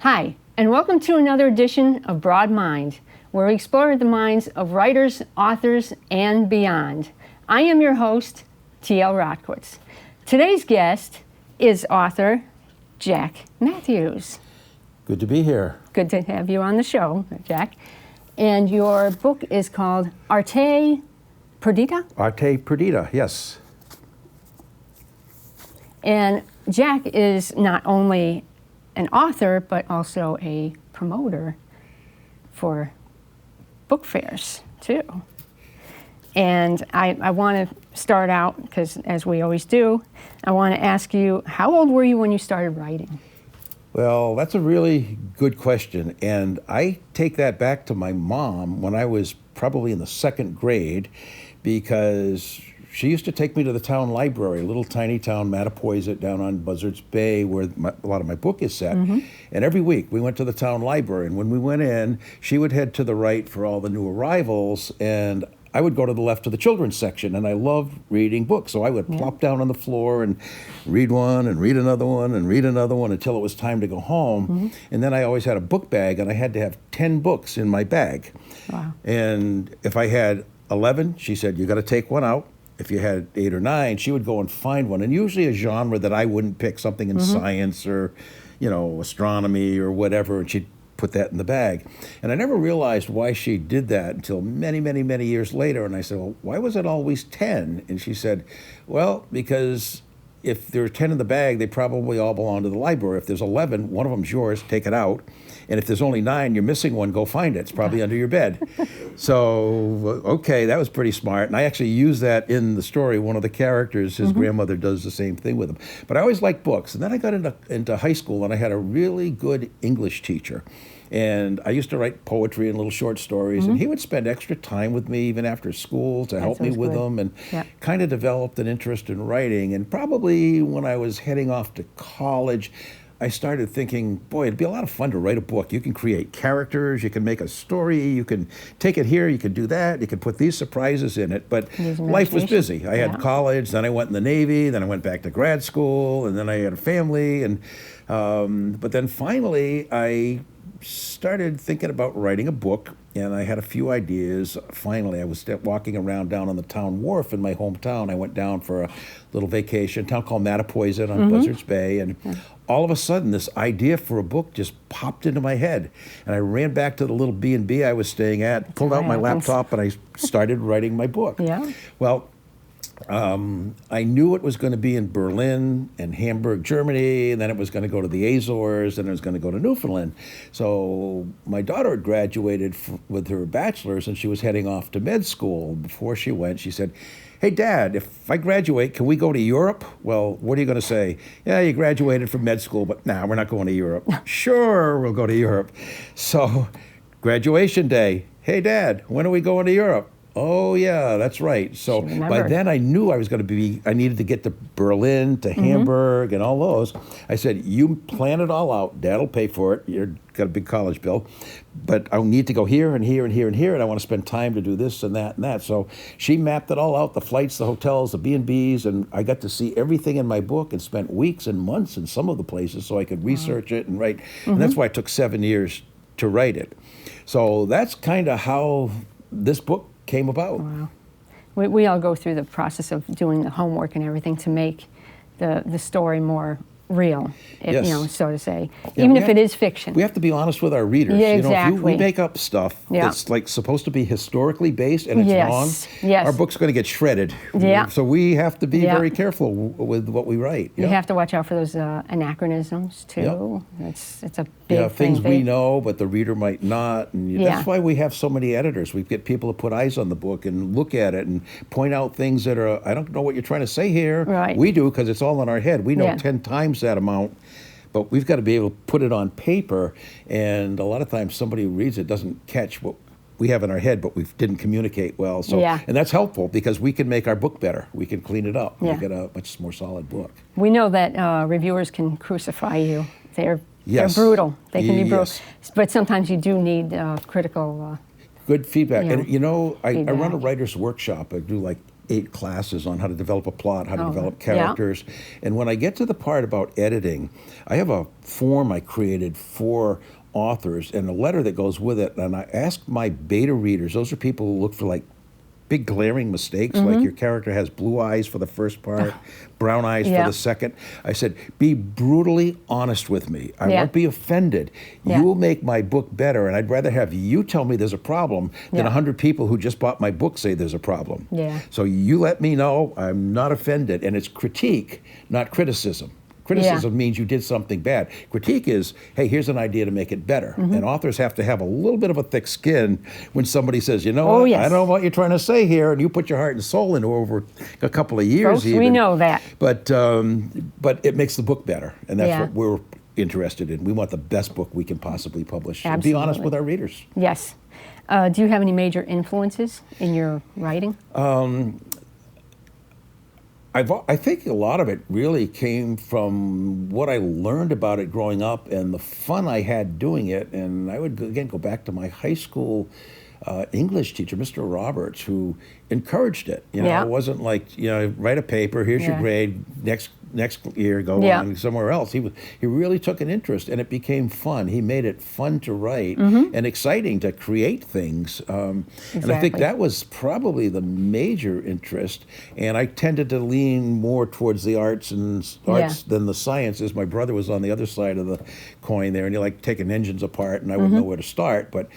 Hi, and welcome to another edition of BroadMind, where we explore the minds of writers, authors, and beyond. I am your host, T.L. Rotkiewicz. Today's guest is author Jack Matthews. Good to be here. Good to have you on the show, Jack. And your book is called Arte Perdita? Arte Perdita, yes. And Jack is not only an author, but also a promoter for book fairs, too. And I want to start out, because as we always do, I want to ask you, how old were you when you started writing? Well, that's a really good question. And I take that back to my mom when I was probably in the second grade, because she used to take me to the town library, a little tiny town, Mattapoisett, down on Buzzards Bay, where a lot of my book is set. Mm-hmm. And every week we went to the town library. And when we went in, she would head to the right for all the new arrivals, and I would go to the left to the children's section. And I loved reading books. So I would plop down on the floor and read one and read another one and read another one until it was time to go home. Mm-hmm. And then I always had a book bag, and I had to have 10 books in my bag. Wow. And if I had 11, she said, you got to take one out. If you had 8 or 9, she would go and find one, and usually a genre that I wouldn't pick, something in science or, astronomy or whatever, and she'd put that in the bag. And I never realized why she did that until many, many, many years later. And I said, well, why was it always 10? And she said, well, because if there are 10 in the bag, they probably all belong to the library. If there's 11, one of them's yours, take it out. And if there's only 9, you're missing one, go find it. It's probably under your bed. So, okay, that was pretty smart. And I actually use that in the story. One of the characters, his grandmother does the same thing with him. But I always liked books. And then I got into high school, and I had a really good English teacher. And I used to write poetry and little short stories, and he would spend extra time with me even after school to help me with them, and kind of developed an interest in writing. And probably when I was heading off to college, I started thinking, boy, it'd be a lot of fun to write a book. You can create characters, you can make a story, you can take it here, you can do that, you can put these surprises in it. But life was busy. I had college, then I went in the Navy, then I went back to grad school, and then I had a family. And but then finally, I started thinking about writing a book, and I had a few ideas. Finally, I was walking around down on the town wharf in my hometown. I went down for a little vacation, a town called Mattapoisett on Buzzards Bay, and all of a sudden this idea for a book just popped into my head. And I ran back to the little B&B I was staying at, pulled out my laptop, and I started writing my book. Well, I knew it was going to be in Berlin and Hamburg, Germany, and then it was going to go to the Azores, and it was going to go to Newfoundland. So my daughter had graduated with her bachelor's, and she was heading off to med school. Before she went, she said, hey, Dad, if I graduate, can we go to Europe? Well, what are you going to say? Yeah, you graduated from med school, but nah, we're not going to Europe. Sure, we'll go to Europe. So graduation day, hey, Dad, when are we going to Europe? Oh, yeah, that's right. So by then I knew I needed to get to Berlin, to Hamburg, and all those. I said, you plan it all out. Dad'll pay for it. You've got a big college bill. But I'll need to go here and here and here and here, and I want to spend time to do this and that and that. So she mapped it all out, the flights, the hotels, the B&Bs, and I got to see everything in my book and spent weeks and months in some of the places so I could research it and write. And that's why it took 7 years to write it. So that's kind of how this book came about. Wow. We all go through the process of doing the homework and everything to make the story more real, so to say, even if it is fiction. We have to be honest with our readers. Yeah, exactly. If we make up stuff that's like supposed to be historically based and it's wrong, our book's going to get shredded. Yeah. So we have to be very careful with what we write. You have to watch out for those anachronisms too. It's a big things thing. We know, but the reader might not. And that's why we have so many editors. We get people to put eyes on the book and look at it and point out things that are, I don't know what you're trying to say here. Right. We do, because it's all in our head. We know 10 times that amount, but we've got to be able to put it on paper, and a lot of times somebody who reads it doesn't catch what we have in our head, but we didn't communicate well. So, and that's helpful because we can make our book better. We can clean it up. We get a much more solid book. We know that reviewers can crucify you. They're brutal. They can be brutal, but sometimes you do need critical good feedback. And I run a writer's workshop. I do like 8 classes on how to develop a plot, how to develop yeah. characters. And when I get to the part about editing, I have a form I created for authors and a letter that goes with it. And I ask my beta readers, those are people who look for like big glaring mistakes, like your character has blue eyes for the first part, brown eyes Yeah. for the second. I said, be brutally honest with me. I Yeah. won't be offended. Yeah. You will make my book better, and I'd rather have you tell me there's a problem than Yeah. 100 people who just bought my book say there's a problem. Yeah. So you let me know, I'm not offended, and it's critique, not criticism. Criticism means you did something bad. Critique is, hey, here's an idea to make it better. And authors have to have a little bit of a thick skin when somebody says, you know what, yes. I don't know what you're trying to say here, and you put your heart and soul into it over a couple of years Folks, even. we know that. But it makes the book better, and that's Yeah. what we're interested in. We want the best book we can possibly publish. And be honest Absolutely. with our readers. Yes. Do you have any major influences in your writing? I think a lot of it really came from what I learned about it growing up and the fun I had doing it. And I would, again, go back to my high school English teacher, Mr. Roberts, who encouraged it. You know, Yeah. it wasn't like, you know, write a paper, here's your Yeah. grade, next year go Yeah. on somewhere else. He really took an interest, and it became fun. He made it fun to write and exciting to create things. And I think Exactly. that was probably the major interest. And I tended to lean more towards the arts than the sciences. My brother was on the other side of the coin there, and he liked taking engines apart, and I wouldn't know where to start. But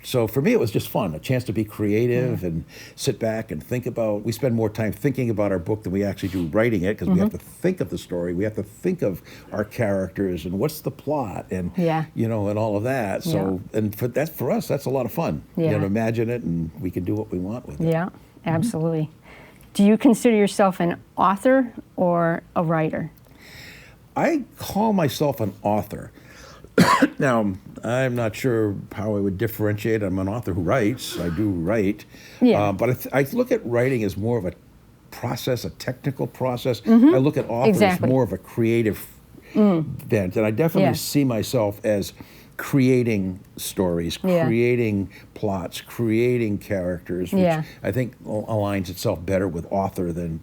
so for me, it was just fun, a chance to be creative and sit back and think about. We spend more time thinking about our book than we actually do writing it, because we have to think of the story. We have to think of our characters and what's the plot, and you know, and all of that. So, and for us, that's a lot of fun. Yeah. You know, imagine it, and we can do what we want with it. Yeah, absolutely. Do you consider yourself an author or a writer? I call myself an author. Now, I'm not sure how I would differentiate. I'm an author who writes. I do write. Yeah. But I look at writing as more of a process, a technical process. I look at author Exactly. as more of a creative bent. And I definitely Yeah. see myself as creating stories, Yeah. creating plots, creating characters, which Yeah. I think aligns itself better with author than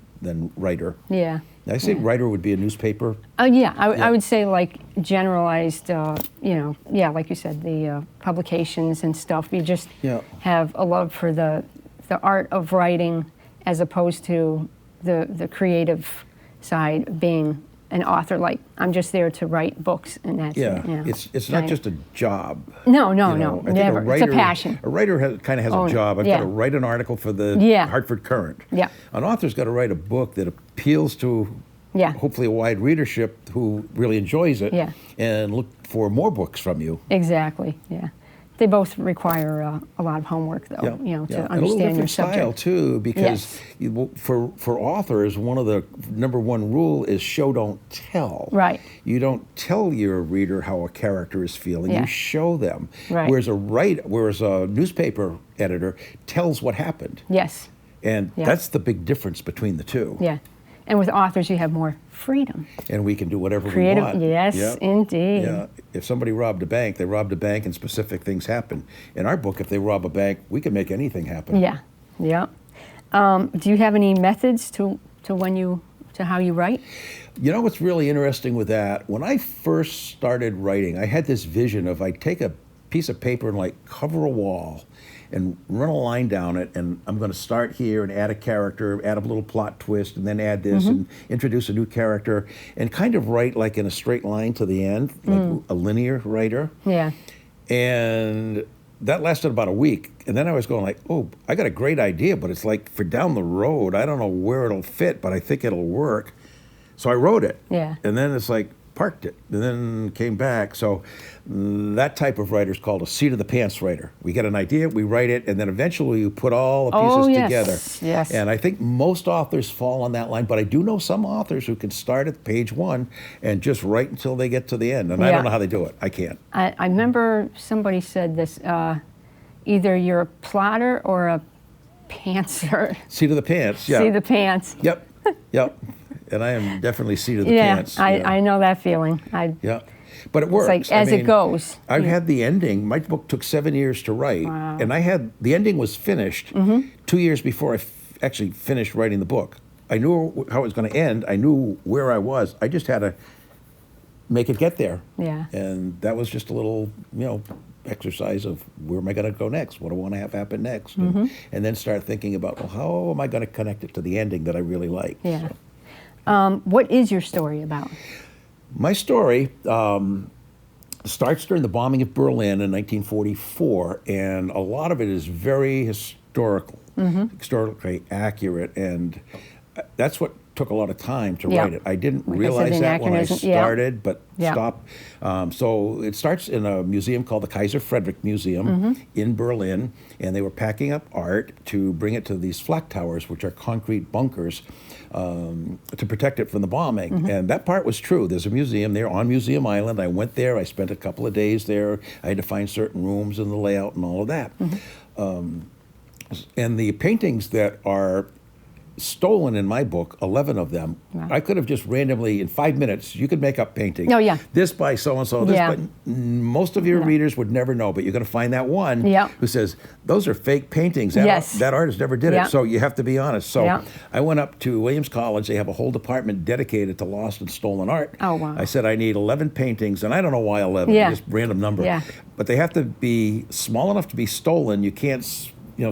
writer. Yeah. I say writer would be a newspaper. I would say like generalized, like you said, the publications and stuff. You just have a love for the art of writing as opposed to the creative side, being an author. Like, I'm just there to write books and that's it. You know, It's not just a job. No, You know, I think never. It's a passion. A writer kind of has a job. I've got to write an article for the Hartford Courant. Yeah. An author's got to write a book that appeals to hopefully a wide readership who really enjoys it and look for more books from you. Exactly, yeah. They both require a lot of homework, though, to And a little understand your different style, subject. too, because for authors, one of the number one rule is show, don't tell. Right. You don't tell your reader how a character is feeling. Yeah. You show them. Right. Whereas a newspaper editor tells what happened. Yes. And that's the big difference between the two. Yeah. And with authors, you have more freedom. And we can do whatever Creative, we want. yes, indeed. Yeah. If somebody robbed a bank, they robbed a bank and specific things happen. In our book, if they rob a bank, we can make anything happen. Yeah, yeah. Do you have any methods to how you write? You know what's really interesting with that? When I first started writing, I had this vision of I'd take a piece of paper and like cover a wall and run a line down it, and I'm going to start here and add a character, add a little plot twist, and then add this and introduce a new character, and kind of write like in a straight line to the end, like a linear writer. Yeah. And that lasted about a week, and then I was going like, oh, I got a great idea, but it's like for down the road, I don't know where it'll fit, but I think it'll work. So I wrote it. Yeah. And then it's like, parked it, and then came back. So that type of writer is called a seat of the pants writer. We get an idea, we write it, and then eventually you put all the pieces together. Yes. And I think most authors fall on that line, but I do know some authors who can start at page 1 and just write until they get to the end. And I don't know how they do it. I can't. I remember somebody said this, either you're a plotter or a pantser. Seat of the pants, yeah. See the pants. Yep, yep. And I am definitely seat of the Yeah, pants. I know that feeling. Yeah. But it works. It's like as it goes. I've had the ending. My book took 7 years to write, and the ending was finished 2 years before actually finished writing the book. I knew how it was going to end. I knew where I was. I just had to make it get there. Yeah. And that was just a little, exercise of where am I going to go next? What do I want to have happen next? And then start thinking about, well, how am I going to connect it to the ending that I really like? Yeah. So. What is your story about? My story starts during the bombing of Berlin in 1944, and a lot of it is very historical, historically accurate, and that's what took a lot of time to write it. I didn't realize that when I started, but stopped. So it starts in a museum called the Kaiser Frederick Museum in Berlin, and they were packing up art to bring it to these flak towers, which are concrete bunkers, to protect it from the bombing. And that part was true. There's a museum there on Museum Island. I went there. I spent a couple of days there. I had to find certain rooms and the layout and all of that. And the paintings that are stolen in my book, 11 of them. Wow. I could have just randomly, in 5 minutes, you could make up painting. Oh, yeah. This by so-and-so, this by... Most of your readers would never know, but you're going to find that one who says, those are fake paintings. That artist never did it, so you have to be honest. So I went up to Williams College. They have a whole department dedicated to lost and stolen art. Oh, wow. I said, I need 11 paintings, and I don't know why 11, just random number. Yeah. But they have to be small enough to be stolen. You can't,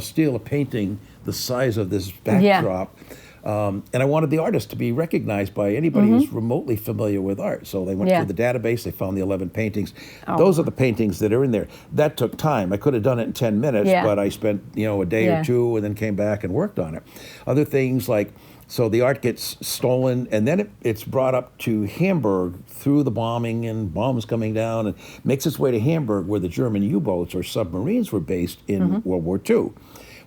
steal a painting the size of this backdrop. And I wanted the artist to be recognized by anybody who's remotely familiar with art. So they went through the database, they found the 11 paintings. Those are the paintings that are in there. That took time. I could have done it in 10 minutes, but I spent, a day or two and then came back and worked on it. Other things like, so the art gets stolen, and then it's brought up to Hamburg through the bombing and bombs coming down, and makes its way to Hamburg, where the German U-boats or submarines were based in World War II.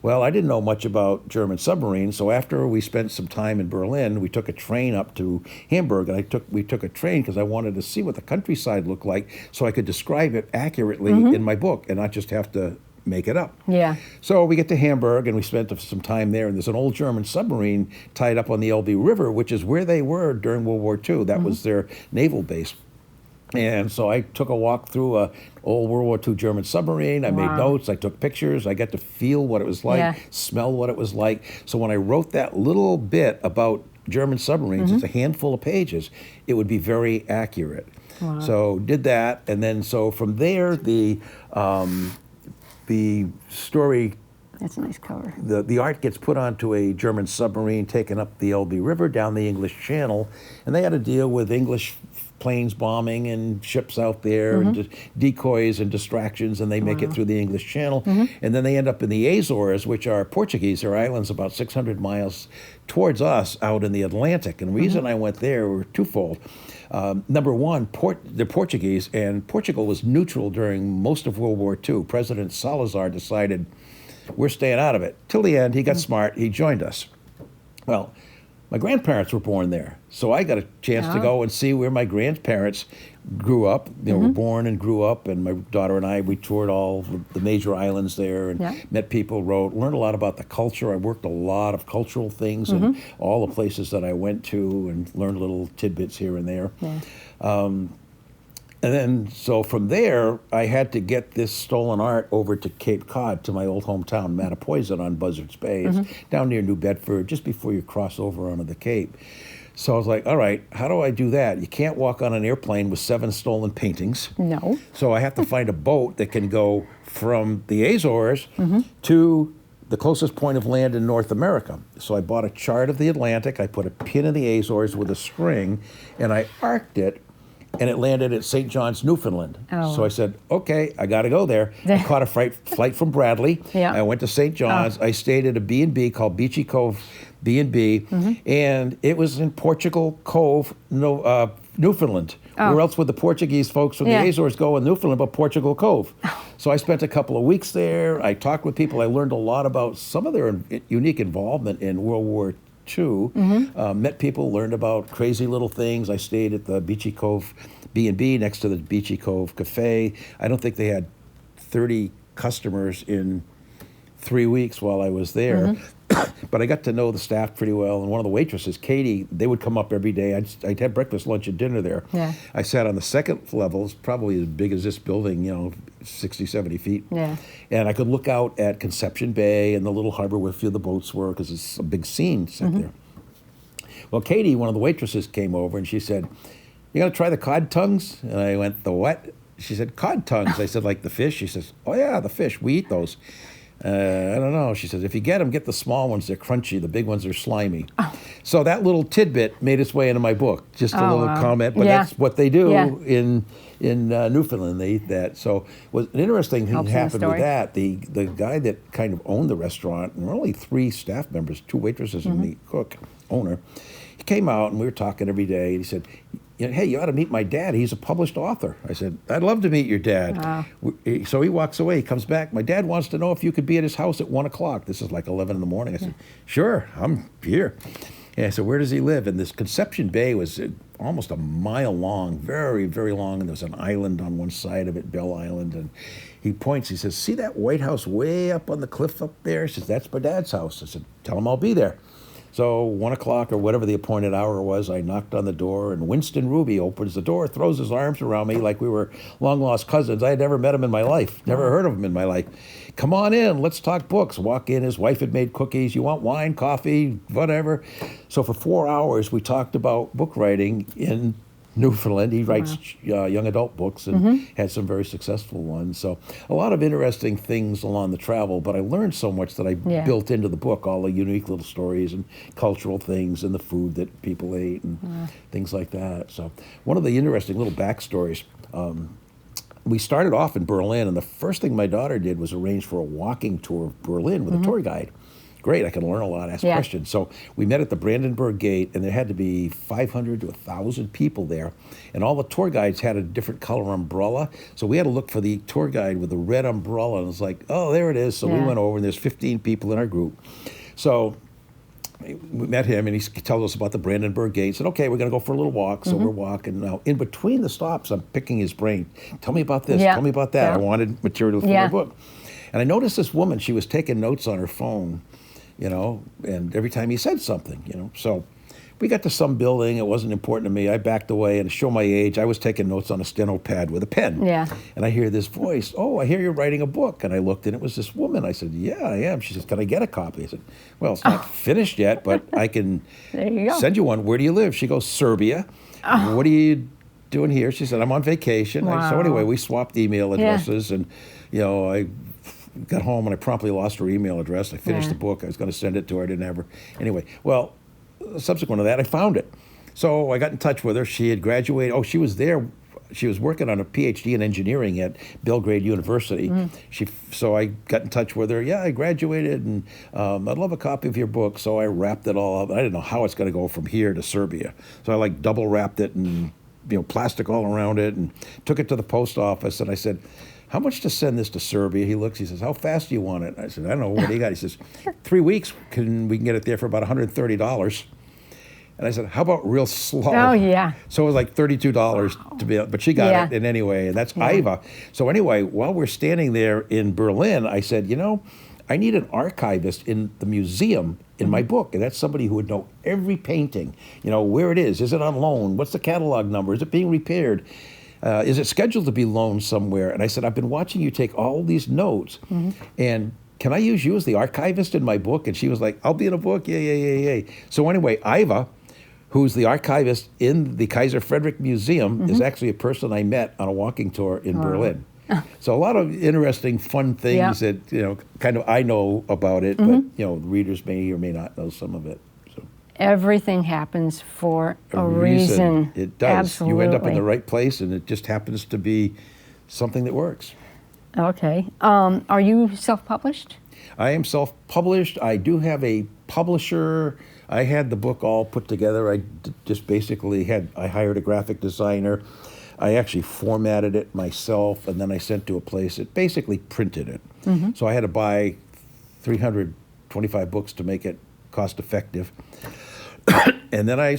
Well, I didn't know much about German submarines, so after we spent some time in Berlin, we took a train up to Hamburg, and we took a train because I wanted to see what the countryside looked like so I could describe it accurately in my book and not just have to make it up. Yeah. So we get to Hamburg, and we spent some time there, and there's an old German submarine tied up on the Elbe River, which is where they were during World War II. That was their naval base. And so I took a walk through an old World War II German submarine. I made notes. I took pictures. I got to feel what it was like, smell what it was like. So when I wrote that little bit about German submarines, it's a handful of pages, it would be very accurate. Wow. So did that, and then so from there, the story... That's a nice cover. The art gets put onto a German submarine taken up the Elbe River down the English Channel, and they had to deal with English planes bombing and ships out there and just decoys and distractions, and they make it through the English Channel. And then they end up in the Azores, which are Portuguese. They're islands about 600 miles towards us out in the Atlantic. And the reason I went there were twofold. Number one, they're Portuguese, and Portugal was neutral during most of World War II. President Salazar decided, we're staying out of it. Till the end, he got smart, he joined us. Well, my grandparents were born there, so I got a chance to go and see where my grandparents grew up. Were born and grew up, and my daughter and I, we toured all the major islands there and met people, learned a lot about the culture. I worked a lot of cultural things in all the places that I went to, and learned little tidbits here and there. And then, so from there, I had to get this stolen art over to Cape Cod, to my old hometown, Mattapoisett on Buzzards Bay. It's down near New Bedford, just before you cross over onto the Cape. So I was like, all right, how do I do that? You can't walk on an airplane with 7 stolen paintings. No. So I have to find a boat that can go from the Azores to the closest point of land in North America. So I bought a chart of the Atlantic. I put a pin in the Azores with a string, and I arced it, and it landed at St. John's, Newfoundland. Oh. So I said, okay, I got to go there. I caught a flight from Bradley. I went to St. John's. I stayed at a B&B called Beachy Cove B&B, and it was in Portugal Cove, Newfoundland. Where else would the Portuguese folks from the Azores go in Newfoundland but Portugal Cove? So I spent a couple of weeks there. I talked with people. I learned a lot about some of their unique involvement in World War II. Met people, learned about crazy little things. I stayed at the Beachy Cove B&B next to the Beachy Cove Cafe. I don't think they had 30 customers in 3 weeks while I was there. But I got to know the staff pretty well, and one of the waitresses, Katie, they would come up every day. I'd have breakfast, lunch, and dinner there. I sat on the second level. It's probably as big as this building, 60, 70 feet. Yeah. And I could look out at Conception Bay and the little harbor where a few of the boats were, because it's a big scene set there. Well, Katie, one of the waitresses, came over and she said, "You gonna try the cod tongues?" And I went, "The what?" She said, "Cod tongues." I said, "Like the fish?" She says, "Oh yeah, the fish. We eat those." I don't know. She says, "If you get them, get the small ones. They're crunchy. The big ones are slimy." Oh. So that little tidbit made its way into my book. Just a little comment, but Yeah. that's what they do Yeah. in Newfoundland. They eat that. So was an interesting thing Helps in the happened with story. that. The guy that kind of owned the restaurant, and there were only 3 staff members, 2 waitresses and the cook owner. He came out and we were talking every day. And he said, "Hey, you ought to meet my dad. He's a published author." I said, "I'd love to meet your dad." Wow. So he walks away. He comes back. "My dad wants to know if you could be at his house at 1 o'clock. This is like 11 in the morning. I said, "Sure, I'm here." And I said, "Where does he live?" And this Conception Bay was almost a mile long, very, very long. And there was an island on one side of it, Bell Island. And he points, he says, "See that White House way up on the cliff up there?" He says, "That's my dad's house." I said, "Tell him I'll be there." So 1 o'clock or whatever the appointed hour was, I knocked on the door, and Winston Ruby opens the door, throws his arms around me like we were long-lost cousins. I had never met him in my life, never heard of him in my life. "Come on in, let's talk books." Walk in, his wife had made cookies. "You want wine, coffee, whatever?" So for 4 hours, we talked about book writing in Newfoundland. He writes young adult books and had some very successful ones. So a lot of interesting things along the travel, but I learned so much that I built into the book, all the unique little stories and cultural things and the food that people ate and things like that. So one of the interesting little backstories, we started off in Berlin, and the first thing my daughter did was arrange for a walking tour of Berlin with a tour guide. Great, I can learn a lot, ask questions. So we met at the Brandenburg Gate, and there had to be 500 to 1,000 people there. And all the tour guides had a different color umbrella. So we had to look for the tour guide with a red umbrella. And it was like, oh, there it is. So we went over, and there's 15 people in our group. So we met him, and he tells us about the Brandenburg Gate. He said, "Okay, we're going to go for a little walk." So we're walking. Now, in between the stops, I'm picking his brain. "Tell me about this. Tell me about that." I wanted material for my book. And I noticed this woman, she was taking notes on her phone, and every time he said something, So we got to some building. It wasn't important to me. I backed away, and to show my age, I was taking notes on a steno pad with a pen. Yeah. And I hear this voice, "Oh, I hear you're writing a book." And I looked, and it was this woman. I said, "Yeah, I am." She says, "Can I get a copy?" I said, "Well, it's not finished yet, but I can There you go. send you one. Where do you live?" She goes, "Serbia." "What are you doing here?" She said, "I'm on vacation." So anyway, we swapped email addresses, and I got home and I promptly lost her email address. I finished the book. I was going to send it to her. I didn't have her. Anyway, well, subsequent to that, I found it. So I got in touch with her. She had graduated. Oh, she was there. She was working on a PhD in engineering at Belgrade University. So I got in touch with her. "Yeah, I graduated, and I'd love a copy of your book." So I wrapped it all up. I didn't know how it's going to go from here to Serbia. So I double wrapped it and plastic all around it, and took it to the post office. And I said, "How much to send this to Serbia?" He looks, he says, "How fast do you want it?" I said, "I don't know, what do you got?" He says, 3 weeks, we can get it there for about $130. And I said, "How about real slow?" Oh, yeah. So it was like $32 to be, but she got it in anyway, and that's Iva. So anyway, while we're standing there in Berlin, I said, I need an archivist in the museum in my book, and that's somebody who would know every painting, where it is it on loan, what's the catalog number, is it being repaired? Is it scheduled to be loaned somewhere? And I said, "I've been watching you take all these notes, and can I use you as the archivist in my book?" And she was like, "I'll be in a book, yeah. So anyway, Iva, who's the archivist in the Kaiser Frederick Museum, is actually a person I met on a walking tour in Berlin. So a lot of interesting, fun things that, kind of I know about it, but, readers may or may not know some of it. So Everything happens for a reason. It does. Absolutely. You end up in the right place, and it just happens to be something that works. Okay. Are you self-published? I am self-published. I do have a publisher. I had the book all put together. I just basically I hired a graphic designer. I actually formatted it myself, and then I sent to a place that basically printed it. So I had to buy 325 books to make it cost effective. And then I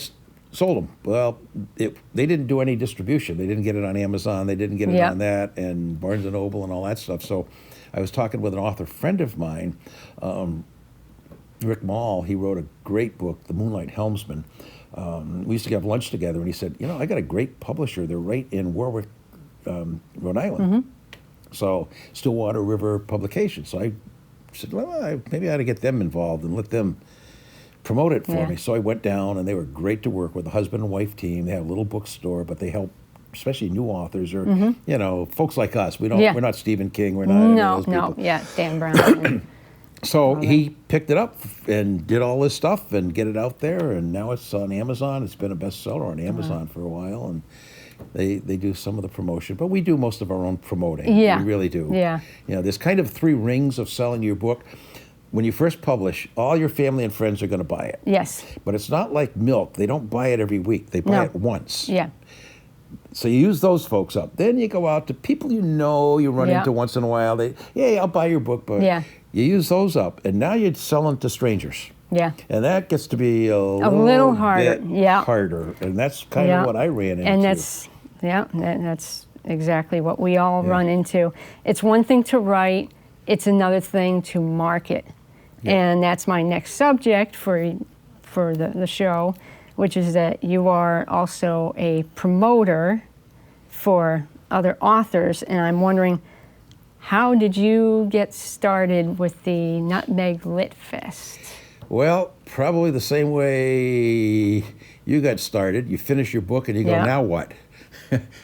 sold them. Well, they didn't do any distribution. They didn't get it on Amazon. They didn't get it on that, and Barnes & Noble and all that stuff. So I was talking with an author friend of mine, Rick Mall. He wrote a great book, The Moonlight Helmsman. We used to have lunch together, and he said, I got a great publisher. They're right in Warwick, Rhode Island. So Stillwater River Publications. So I said, well, maybe I ought to get them involved and let them promote it for me. So I went down, and they were great to work with, a husband and wife team. They have a little bookstore, but they help especially new authors or, you know, folks like us. We're not Stephen King. We're not any of those people. Dan Brown. So he picked it up and did all this stuff and get it out there, and now it's on Amazon. It's been a bestseller on Amazon for a while, and they do some of the promotion, but we do most of our own promoting. Yeah. We really do. Yeah. You know, there's kind of 3 rings of selling your book. When you first publish, all your family and friends are going to buy it. Yes. But it's not like milk. They don't buy it every week. They buy it once. Yeah. So you use those folks up. Then you go out to people you know, you run into once in a while. I'll buy your book, but you use those up, and now you're selling to strangers. Yeah. And that gets to be a little harder. Bit harder, and that's kind of what I ran into. And that's exactly what we all run into. It's one thing to write, it's another thing to market. Yeah. And that's my next subject for the show, which is that you are also a promoter for other authors, and I'm wondering, how did you get started with the Nutmeg Lit Fest? Well, probably the same way you got started. You finish your book and you go, now what?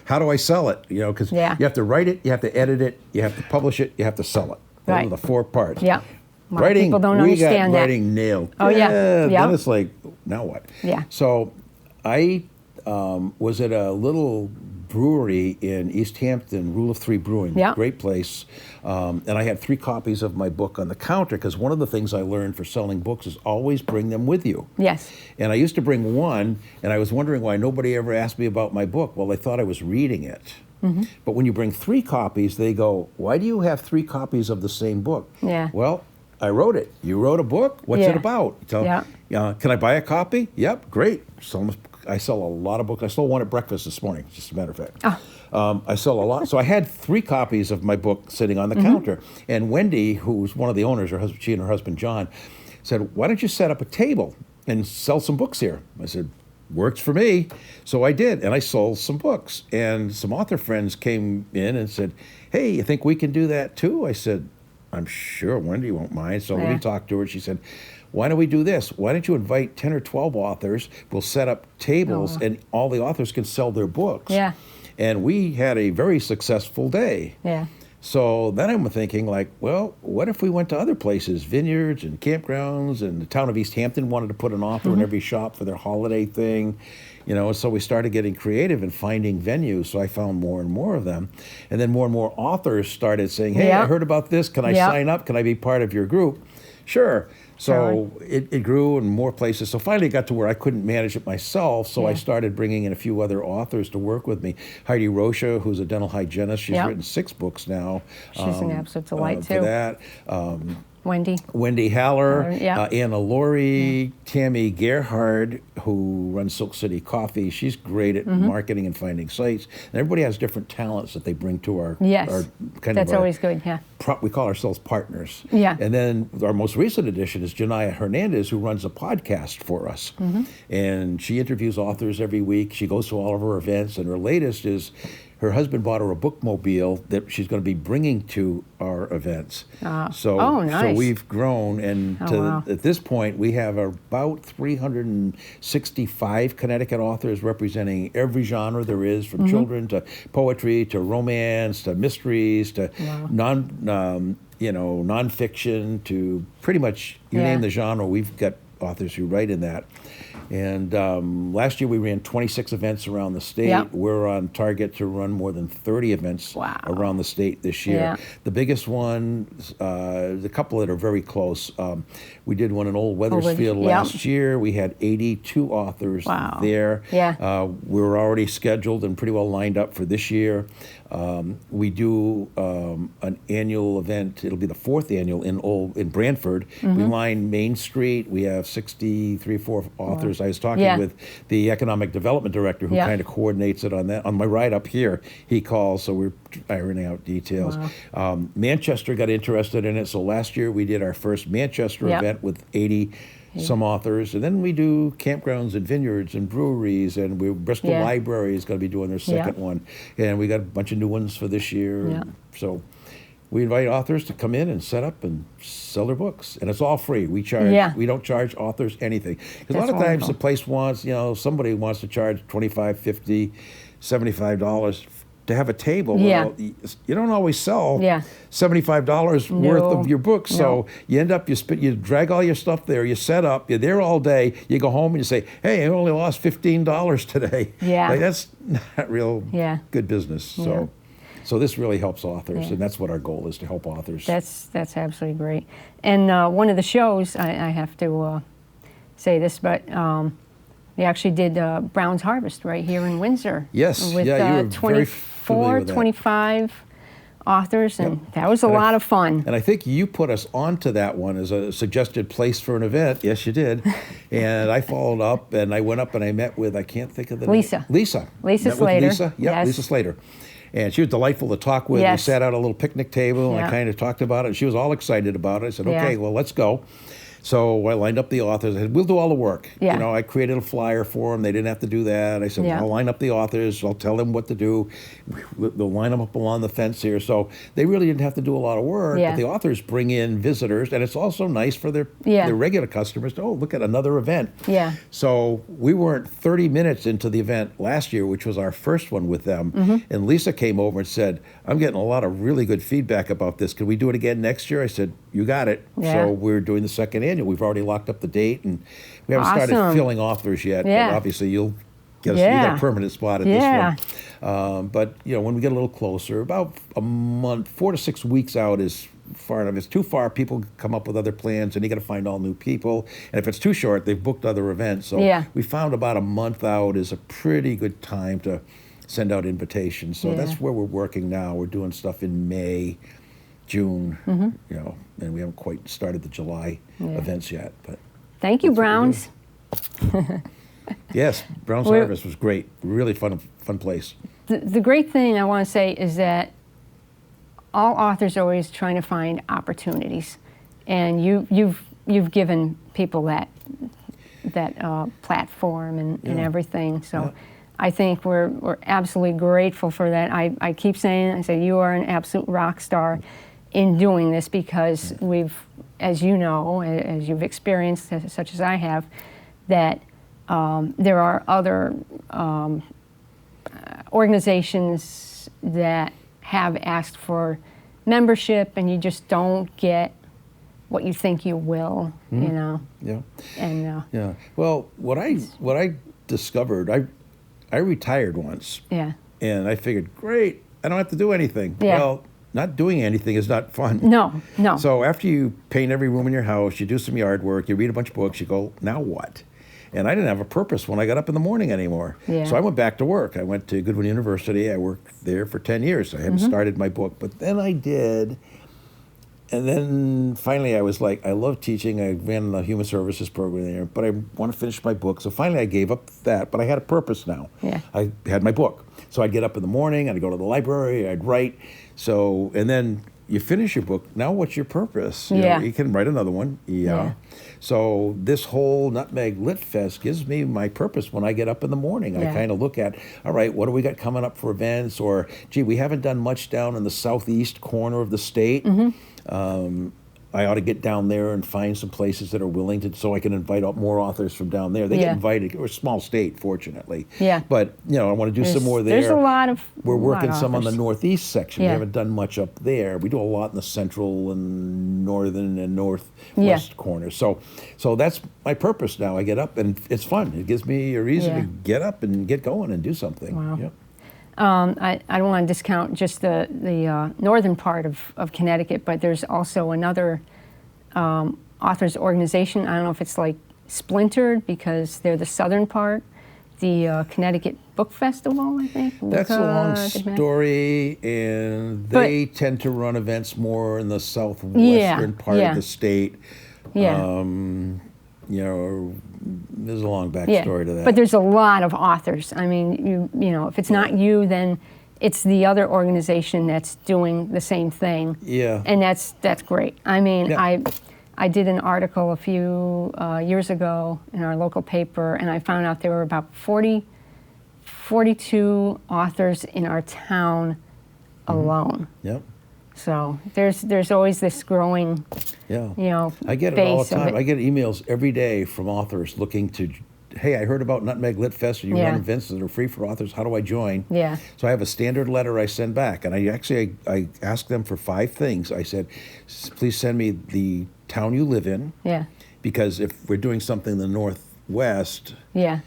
How do I sell it? You know, because you have to write it, you have to edit it, you have to publish it, you have to sell it. Those are the 4 parts. Yeah. Writing, people don't we understand got that. writing nailed. Oh, yeah. Then it's like, now what? Yeah. So I was at a little brewery in East Hampton, Rule of 3 Brewing, great place. And I had 3 copies of my book on the counter, because one of the things I learned for selling books is always bring them with you. Yes. And I used to bring one, and I was wondering why nobody ever asked me about my book. Well, they thought I was reading it. But when you bring 3 copies, they go, why do you have 3 copies of the same book? Yeah. Well, I wrote it. You wrote a book? What's it about? So, can I buy a copy? Yep, great. I sell a lot of books. I sold one at breakfast this morning, just a matter of fact. I sell a lot. So I had 3 copies of my book sitting on the counter. And Wendy, who's one of the owners, she and her husband John, said, why don't you set up a table and sell some books here? I said, works for me. So I did, and I sold some books. And some author friends came in and said, hey, you think we can do that too? I said, I'm sure Wendy won't mind. So let me talk to her. She said, why don't we do this? Why don't you invite 10 or 12 authors? We'll set up tables, and all the authors can sell their books. Yeah. And we had a very successful day. Yeah. So then I'm thinking, like, well, what if we went to other places, vineyards and campgrounds, and the town of East Hampton wanted to put an author in every shop for their holiday thing, you know, so we started getting creative and finding venues. So I found more and more of them. And then more and more authors started saying, hey, I heard about this. Can I sign up? Can I be part of your group? Sure. So it grew in more places. So finally it got to where I couldn't manage it myself. So I started bringing in a few other authors to work with me. Heidi Rocha, who's a dental hygienist, she's written 6 books now. She's an absolute delight too. For that. Wendy Haller, Anna Laurie, Tammy Gerhard, who runs Silk City Coffee. She's great at marketing and finding sites. And everybody has different talents that they bring to our that's always good. We call ourselves partners. Yeah. And then our most recent addition is Janaya Hernandez, who runs a podcast for us. And she interviews authors every week. She goes to all of her events. And her latest is her husband bought her a bookmobile that she's going to be bringing to our events. Nice. So we've grown, and at this point, we have about 365 Connecticut authors representing every genre there is, from children to poetry to romance to mysteries to nonfiction to pretty much you name the genre. We've got authors who write in that. And last year we ran 26 events around the state. We're on target to run more than 30 events around the state this year. The biggest one, the couple that are very close. We did one in Old Wethersfield last year. We had 82 authors there. We're already scheduled and pretty well lined up for this year. We do an annual event. It'll be the 4th annual in Branford. We line Main Street. We have 4 authors. I was talking with the economic development director who kind of coordinates it on that. On my ride up here, he calls, so we're ironing out details. Manchester got interested in it, so last year we did our first Manchester event with 80 some authors, and then we do campgrounds and vineyards and breweries, and Bristol Yeah. Library is going to be doing their second one, and we got a bunch of new ones for this year. Yeah. So we invite authors to come in and set up and sell their books, and it's all free. We don't charge authors anything, because a lot of times wonderful. the place wants, somebody wants to charge $25, $50, $75 to have a table. Yeah. Well, you don't always sell Yeah. $75 worth No. of your books, so No. you end up, you drag all your stuff there, you set up, you're there all day, you go home and you say, hey, I only lost $15 today. Yeah. Like, that's not real Yeah. good business. So this really helps authors, and that's what our goal is, to help authors. That's absolutely great. And one of the shows, I have to say this, but we actually did Brown's Harvest right here in Windsor. Yes, with you were very 24, familiar with that. 25 authors, and that was a lot of fun. And I think you put us onto that one as a suggested place for an event. Yes, you did. And I followed up, and I went up and I met with, I can't think of the Lisa. name. Lisa. Lisa Met with Slater. Lisa. Yep, Yes. Lisa Slater. And she was delightful to talk with. Yes. We sat at a little picnic table, and Yeah. I kind of talked about it. She was all excited about it. I said, Yeah. okay, well, let's go. So I lined up the authors. I said, we'll do all the work. Yeah. I created a flyer for them. They didn't have to do that. I said, Yeah. I'll line up the authors. I'll tell them what to do. They'll line them up along the fence here. So they really didn't have to do a lot of work. Yeah. But the authors bring in visitors, and it's also nice for their regular customers to, look at another event. Yeah. So we weren't 30 minutes into the event last year, which was our first one with them. Mm-hmm. And Lisa came over and said, I'm getting a lot of really good feedback about this. Could we do it again next year? I said, you got it. Yeah. So we're doing the second annual. We've already locked up the date, and we haven't started Awesome. filling authors yet. Yeah. But obviously you'll get us, you Yeah. got a permanent spot at Yeah. this one. But when we get a little closer, about a month, 4 to 6 weeks out is far enough. If it's too far, people come up with other plans, and you got to find all new people. And if it's too short, they've booked other events. So Yeah. we found about a month out is a pretty good time to send out invitations. So Yeah. that's where we're working now. We're doing stuff in May, June, and we haven't quite started the July events yet. But Thank you, that's what we're Browns. yes, Brown's We're- Harvest was great. Really fun place. The great thing I want to say is that all authors are always trying to find opportunities, and you've given people that platform and everything. So Yeah. I think we're absolutely grateful for that. I keep saying, I say you are an absolute rock star in doing this, because we've, as you know, as you've experienced, such as I have, that there are other organizations that have asked for membership, and you just don't get what you think you will, Yeah. And Yeah. Well, what I discovered, I retired once, yeah, and I figured, great, I don't have to do anything. Yeah. Well, not doing anything is not fun. no. So after you paint every room in your house, you do some yard work, you read a bunch of books, you go, now what? And I didn't have a purpose when I got up in the morning anymore. Yeah. So I went back to work. I went to Goodwin University. I worked there for 10 years. I hadn't started my book, but then I did. And then finally I was like, I love teaching. I ran the human services program there, but I want to finish my book. So finally I gave up that, but I had a purpose now. Yeah. I had my book. So I'd get up in the morning, I'd go to the library, I'd write. So, and then you finish your book, now what's your purpose? You can write another one. Yeah. So this whole Nutmeg Lit Fest gives me my purpose when I get up in the morning. I kind of look at, all right, what do we got coming up for events? Or, gee, we haven't done much down in the southeast corner of the state. I ought to get down there and find some places that are willing to, so I can invite out more authors from down there. They get invited. We're a small state, fortunately. Yeah. But, I want to do some more there. There's a lot of We're working some on the authors. northeast section. We Yeah. haven't done much up there. We do a lot in the central and northern and northwest corners. So that's my purpose now. I get up and it's fun. It gives me a reason to get up and get going and do something. Wow. Yep. I don't want to discount just the northern part of Connecticut, but there's also another authors organization. I don't know if it's like splintered because they're the southern part, the Connecticut Book Festival, I think. That's a long story, and they tend to run events more in the southwestern part of the state. Yeah. There's a long backstory to that. But there's a lot of authors. I mean, you know, if it's not you, then it's the other organization that's doing the same thing. Yeah. And that's great. I mean, I did an article a few years ago in our local paper, and I found out there were about 42 authors in our town alone. Yep. So there's always this growing, Yeah. I get it all base the of time. it. I get emails every day from authors looking to, hey, I heard about Nutmeg Lit Fest, and you Yeah. run events that are free for authors. How do I join? Yeah. So I have a standard letter I send back, and I ask them for 5 things. I said, please send me the town you live in, Yeah. because if we're doing something in the Northwest, Yeah.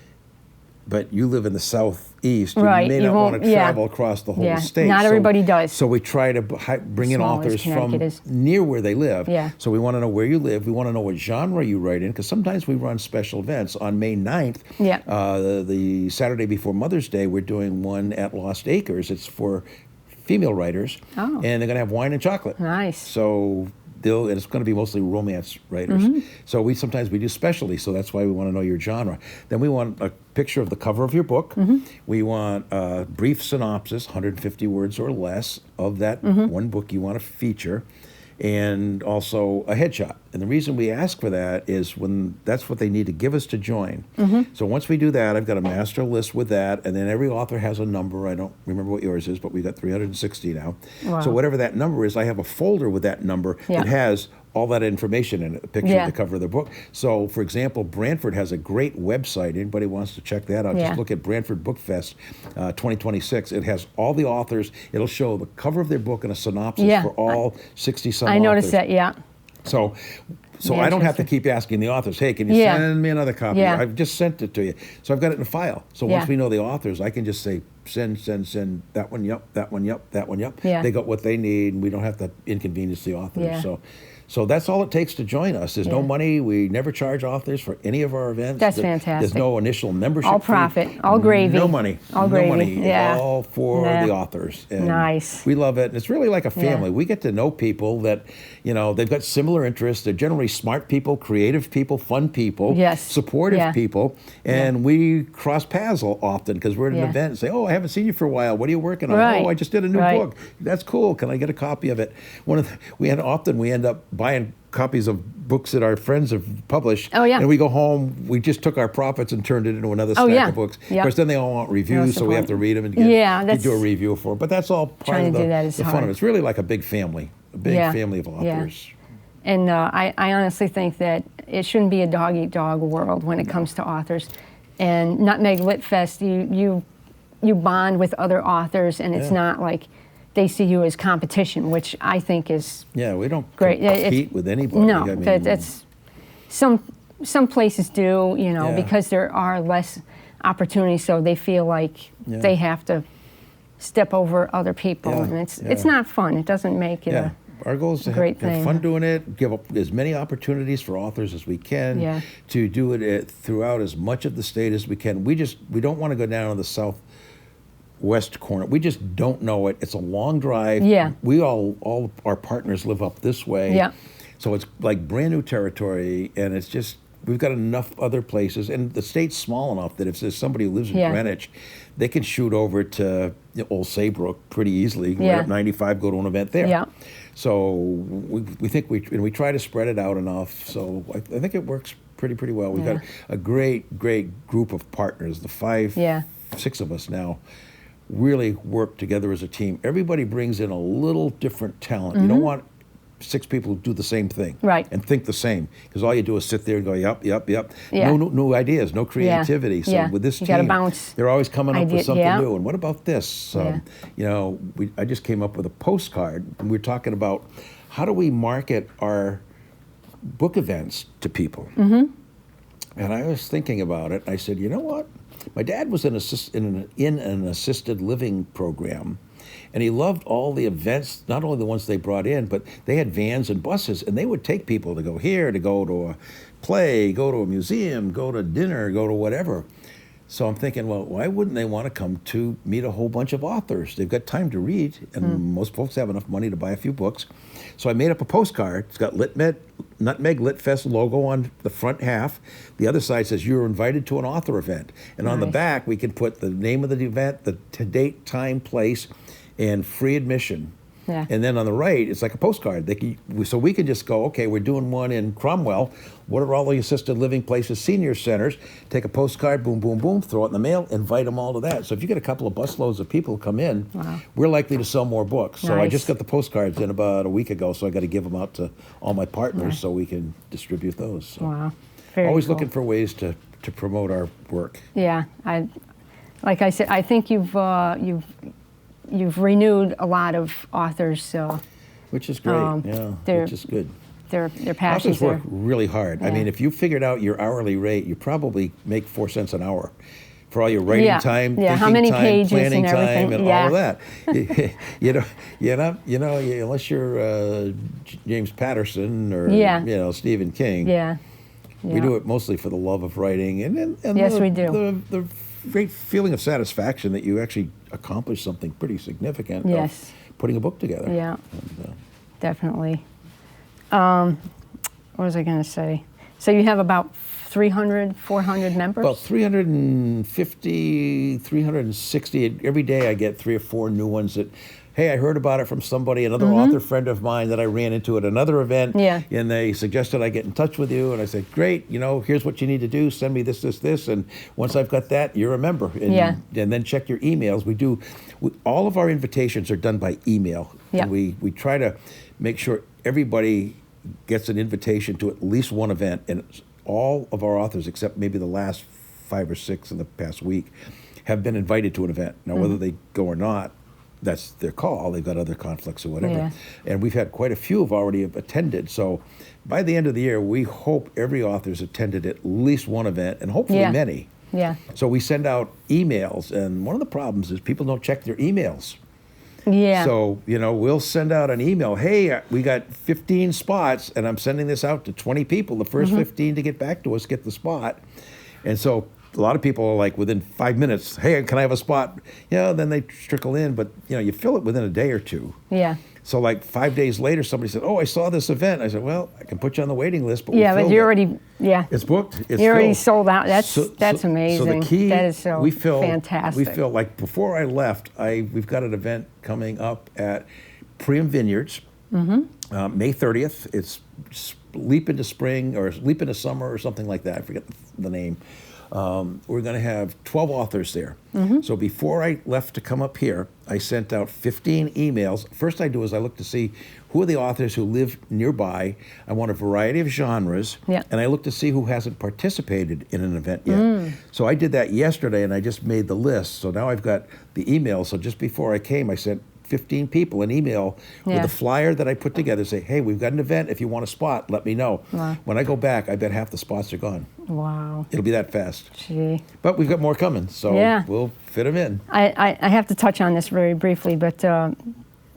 but you live in the Southeast, you Right, may you not want won't- to yeah. travel across the whole Yeah, state. not everybody does. So we try to bring in Small as authors from Connecticut is. near where they live. Yeah. So we want to know where you live. We want to know what genre you write in, because sometimes we run special events. On May 9th, Yeah. The Saturday before Mother's Day, we're doing one at Lost Acres. It's for female writers, Oh. and they're going to have wine and chocolate. Nice. So and it's going to be mostly romance writers. Mm-hmm. So sometimes we do specialty, so that's why we want to know your genre. Then we want a picture of the cover of your book. Mm-hmm. We want a brief synopsis, 150 words or less, of that Mm-hmm. one book you want to feature, and also a headshot. And the reason we ask for that is that's what they need to give us to join. Mm-hmm. So once we do that, I've got a master list with that, and then every author has a number. I don't remember what yours is, but we've got 360 now. Wow. So whatever that number is, I have a folder with that number Yeah. that has all that information in it, the picture Yeah. of the cover of the book. So, for example, Brantford has a great website. Anybody wants to check that out, Yeah. just look at Brantford Book Fest 2026. It has all the authors. It'll show the cover of their book and a synopsis Yeah. for all 60-some I authors. noticed that, yeah. So Yeah, I don't have to interesting. keep asking the authors, hey, can you Yeah. send me another copy? Yeah. I've just sent it to you. So I've got it in a file. So once Yeah. we know the authors, I can just say, send, that one, yep, that one, yep, that one, yep. Yeah. They got what they need, and we don't have to inconvenience the authors. Yeah. So that's all it takes to join us. There's no Yeah. money. We never charge authors for any of our events. That's There's fantastic. no initial membership All fee. profit, all gravy. No money. All no gravy, money. yeah. It's all for Nah. the authors. And Nice. we love it. And it's really like a family. Yeah. We get to know people that, they've got similar interests. They're generally smart people, creative people, fun people, Yes. supportive Yeah. people. And we cross paths often because we're at an Yeah. event and say, oh, I haven't seen you for a while. What are you working on? Right. Oh, I just did a new Right. book. That's cool. Can I get a copy of it? We end up buying copies of books that our friends have published. Oh, yeah. And we go home, we just took our profits and turned it into another stack yeah. of books. Yep. Of course, then they all want reviews, so we have to read them and Yeah, we do a review for them. But that's all part Trying of to do that is the fun hard. of it. It's really like a big family, a big Yeah. family of Yeah. authors. And I honestly think that it shouldn't be a dog-eat-dog world when it comes to authors. And Nutmeg Lit Fest, you bond with other authors, and it's Yeah. not like they see you as competition, which I think is Yeah, we don't great. compete with anybody. No, I mean, that's some places do, Yeah. because there are less opportunities, so they feel like Yeah. they have to step over other people, Yeah, and it's yeah. not fun. It doesn't make it Yeah. Our goal is to great have thing. fun doing it, give up as many opportunities for authors as we can, Yeah. to do it throughout as much of the state as we can. We don't want to go down to the southwest corner. We just don't know it. It's a long drive. Yeah. We all our partners live up this way. Yeah. So it's like brand new territory, and it's just, we've got enough other places, and the state's small enough that if there's somebody who lives in Yeah. Greenwich, they can shoot over to Old Saybrook pretty easily. Yeah. Right up 95, go to an event there. Yeah. So we think we try to spread it out enough. So I think it works pretty well. We've got a great group of partners. The 6 of us now really work together as a team. Everybody brings in a little different talent. You don't want 6 people who do the same thing, Right. and think the same, because all you do is sit there and go, yep. Yeah. No new ideas, no creativity. So Yeah. with this You team, gotta bounce they're always coming up with something yeah. new. And what about this? I just came up with a postcard, and we're talking about how do we market our book events to people. Mm-hmm. And I was thinking about it. I said, you know what? My dad was in an assisted living program, and he loved all the events, not only the ones they brought in, but they had vans and buses, and they would take people to go here, to go to a play, go to a museum, go to dinner, go to whatever. So I'm thinking, well, why wouldn't they want to come to meet a whole bunch of authors? They've got time to read, and most folks have enough money to buy a few books. So I made up a postcard. It's got Nutmeg Lit Fest logo on the front half. The other side says, you're invited to an author event. And on the Nice. back, we can put the name of the event, the date, time, place, and free admission. Yeah. And then on the right, it's like a postcard. So we can just go, okay, we're doing one in Cromwell. What are all the assisted living places, senior centers? Take a postcard, boom, boom, boom, throw it in the mail, invite them all to that. So if you get a couple of busloads of people come in, wow. we're likely to sell more books. So I Nice. just got the postcards in about a week ago, so I got to give them out to all my partners so we can distribute those. So Wow. Very always cool. looking for ways to promote our work. Yeah, like I said, I think you've renewed a lot of authors. Which is great, which is good. Their passions. Authors work really hard. I Yeah. mean, if you figured out your hourly rate, you probably make 4 cents an hour for all your writing time, thinking how many time, pages planning and everything. time, and all of that. Unless you're James Patterson or Stephen King. Yeah. We do it mostly for the love of writing, and Yes, we do. The great feeling of satisfaction that you actually accomplished something pretty significant. Yes. Of putting a book together. Yeah. And, Definitely. What was I going to say? So you have about 300, 400 members? About 350, 360. Every day I get 3 or 4 new ones that, hey, I heard about it from somebody, another author friend of mine that I ran into at another event. Yeah. And they suggested I get in touch with you. And I said, great, here's what you need to do. Send me this, this, this. And once I've got that, you're a member. And, and then check your emails. All of our invitations are done by email. Yeah. And we try to make sure everybody gets an invitation to at least one event. And all of our authors, except maybe the last 5 or 6 in the past week, have been invited to an event. Now, whether they go or not, that's their call. They've got other conflicts or whatever. Yeah. And we've had quite a few have already attended. So by the end of the year, we hope every author's attended at least one event, and hopefully many. Yeah. So we send out emails, and one of the problems is people don't check their emails. Yeah. So, we'll send out an email, hey, we got 15 spots, and I'm sending this out to 20 people. The first 15 to get back to us get the spot. And so a lot of people are like, within 5 minutes, hey, can I have a spot? Then they trickle in, but, you fill it within a day or two. Yeah. So like 5 days later, somebody said, oh, I saw this event. I said, well, I can put you on the waiting list, but but you're already, it's booked. It's you're already filled. sold out. That's amazing. So the key, that is so fantastic. We feel like before I left, we've got an event coming up at Priam Vineyards, May 30th. It's Leap into Spring or Leap into Summer or something like that. I forget the name. We're going to have 12 authors there. So before I left to come up here, I sent out 15 emails. First I do is I look to see who are the authors who live nearby. I want a variety of genres. Yeah. And I look to see who hasn't participated in an event yet. So I did that yesterday, and I just made the list. So now I've got the email. So just before I came, I sent 15 people an email with a flyer that I put together. Say, hey, we've got an event. If you want a spot, let me know. Wow. When I go back, I bet half the spots are gone. Wow. It'll be that fast. Gee. But we've got more coming, so we'll fit them in. I have to touch on this very briefly, but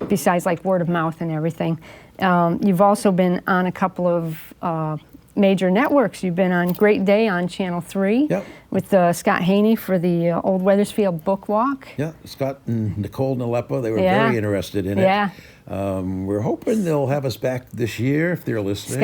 besides like word of mouth and everything, you've also been on a couple of major networks. You've been on Great Day on Channel 3 with Scott Haney for the Old Weathersfield Book Walk. Yeah, Scott and Nicole Nalepa, they were very interested in it. Yeah. We're hoping they'll have us back this year if they're listening.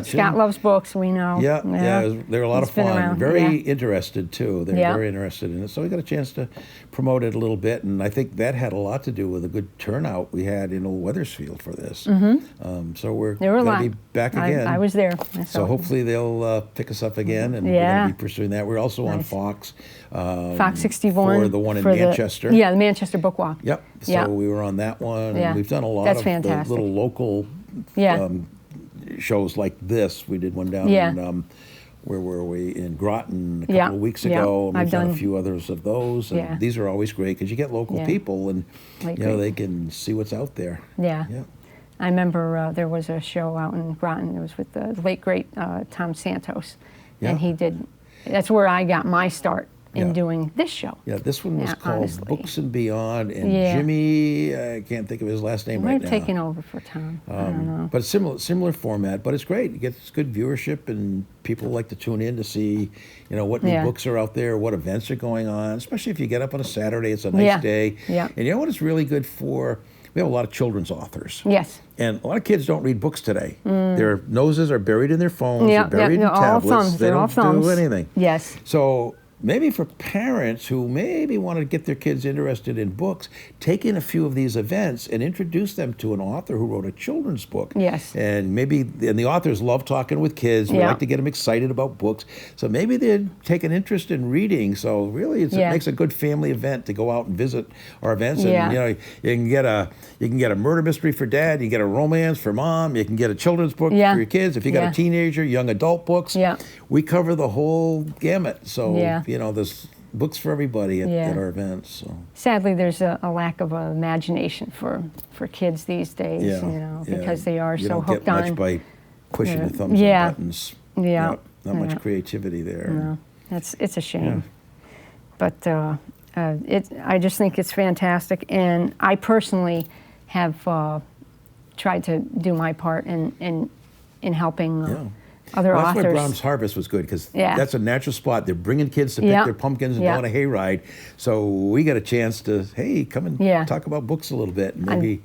Scott loves books, we know. Yeah, they're a lot of fun. Very interested, too. They're very interested in it. So we got a chance to promote it a little bit, and I think that had a lot to do with a good turnout we had in Old Weathersfield for this. So we're going to be back again. I was there. So hopefully they'll pick us up again, and we're going to be pursuing that. We're also on Fox. Fox 61. For the one in Manchester. The Manchester Book Walk. Yep. So we were on that one. And we've done a lot of the little local shows like this. We did one down in, where were we? In Groton a couple of weeks ago. And we've done a few others of those. And these are always great because you get local people and they can see what's out there. Yeah. I remember there was a show out in Groton. It was with the late, great Tom Santos. And he did, that's where I got my start in doing this show. Yeah, this one was called Books and Beyond, and Jimmy, I can't think of his last name right now. Might have taken over for Tom. I don't know. But similar format, but it's great. It gets good viewership, and people like to tune in to see, what new books are out there, what events are going on, especially if you get up on a Saturday, it's a nice day. Yeah. And you know what it's really good for? We have a lot of children's authors. Yes. And a lot of kids don't read books today. Their noses are buried in their phones, they're buried in tablets. All thumbs. They don't do anything. Yes. So maybe for parents who maybe want to get their kids interested in books, take in a few of these events and introduce them to an author who wrote a children's book. Yes. And the authors love talking with kids. We like to get them excited about books. So maybe they'd take an interest in reading. So really, it makes a good family event to go out and visit our events. And you can get a murder mystery for dad. You can get a romance for mom. You can get a children's book for your kids. If you got a teenager, young adult books. Yeah. We cover the whole gamut. So there's books for everybody at our events. So. Sadly, there's a lack of imagination for kids these days, because they are so hooked on. You don't get much by pushing the thumbs and buttons. Yeah. Not much creativity there. No, it's a shame. But I just think it's fantastic, and I personally have tried to do my part in helping other authors. That's why Brahms Harvest was good, because that's a natural spot. They're bringing kids to pick their pumpkins and go on a hayride. So we got a chance to, come and talk about books a little bit, and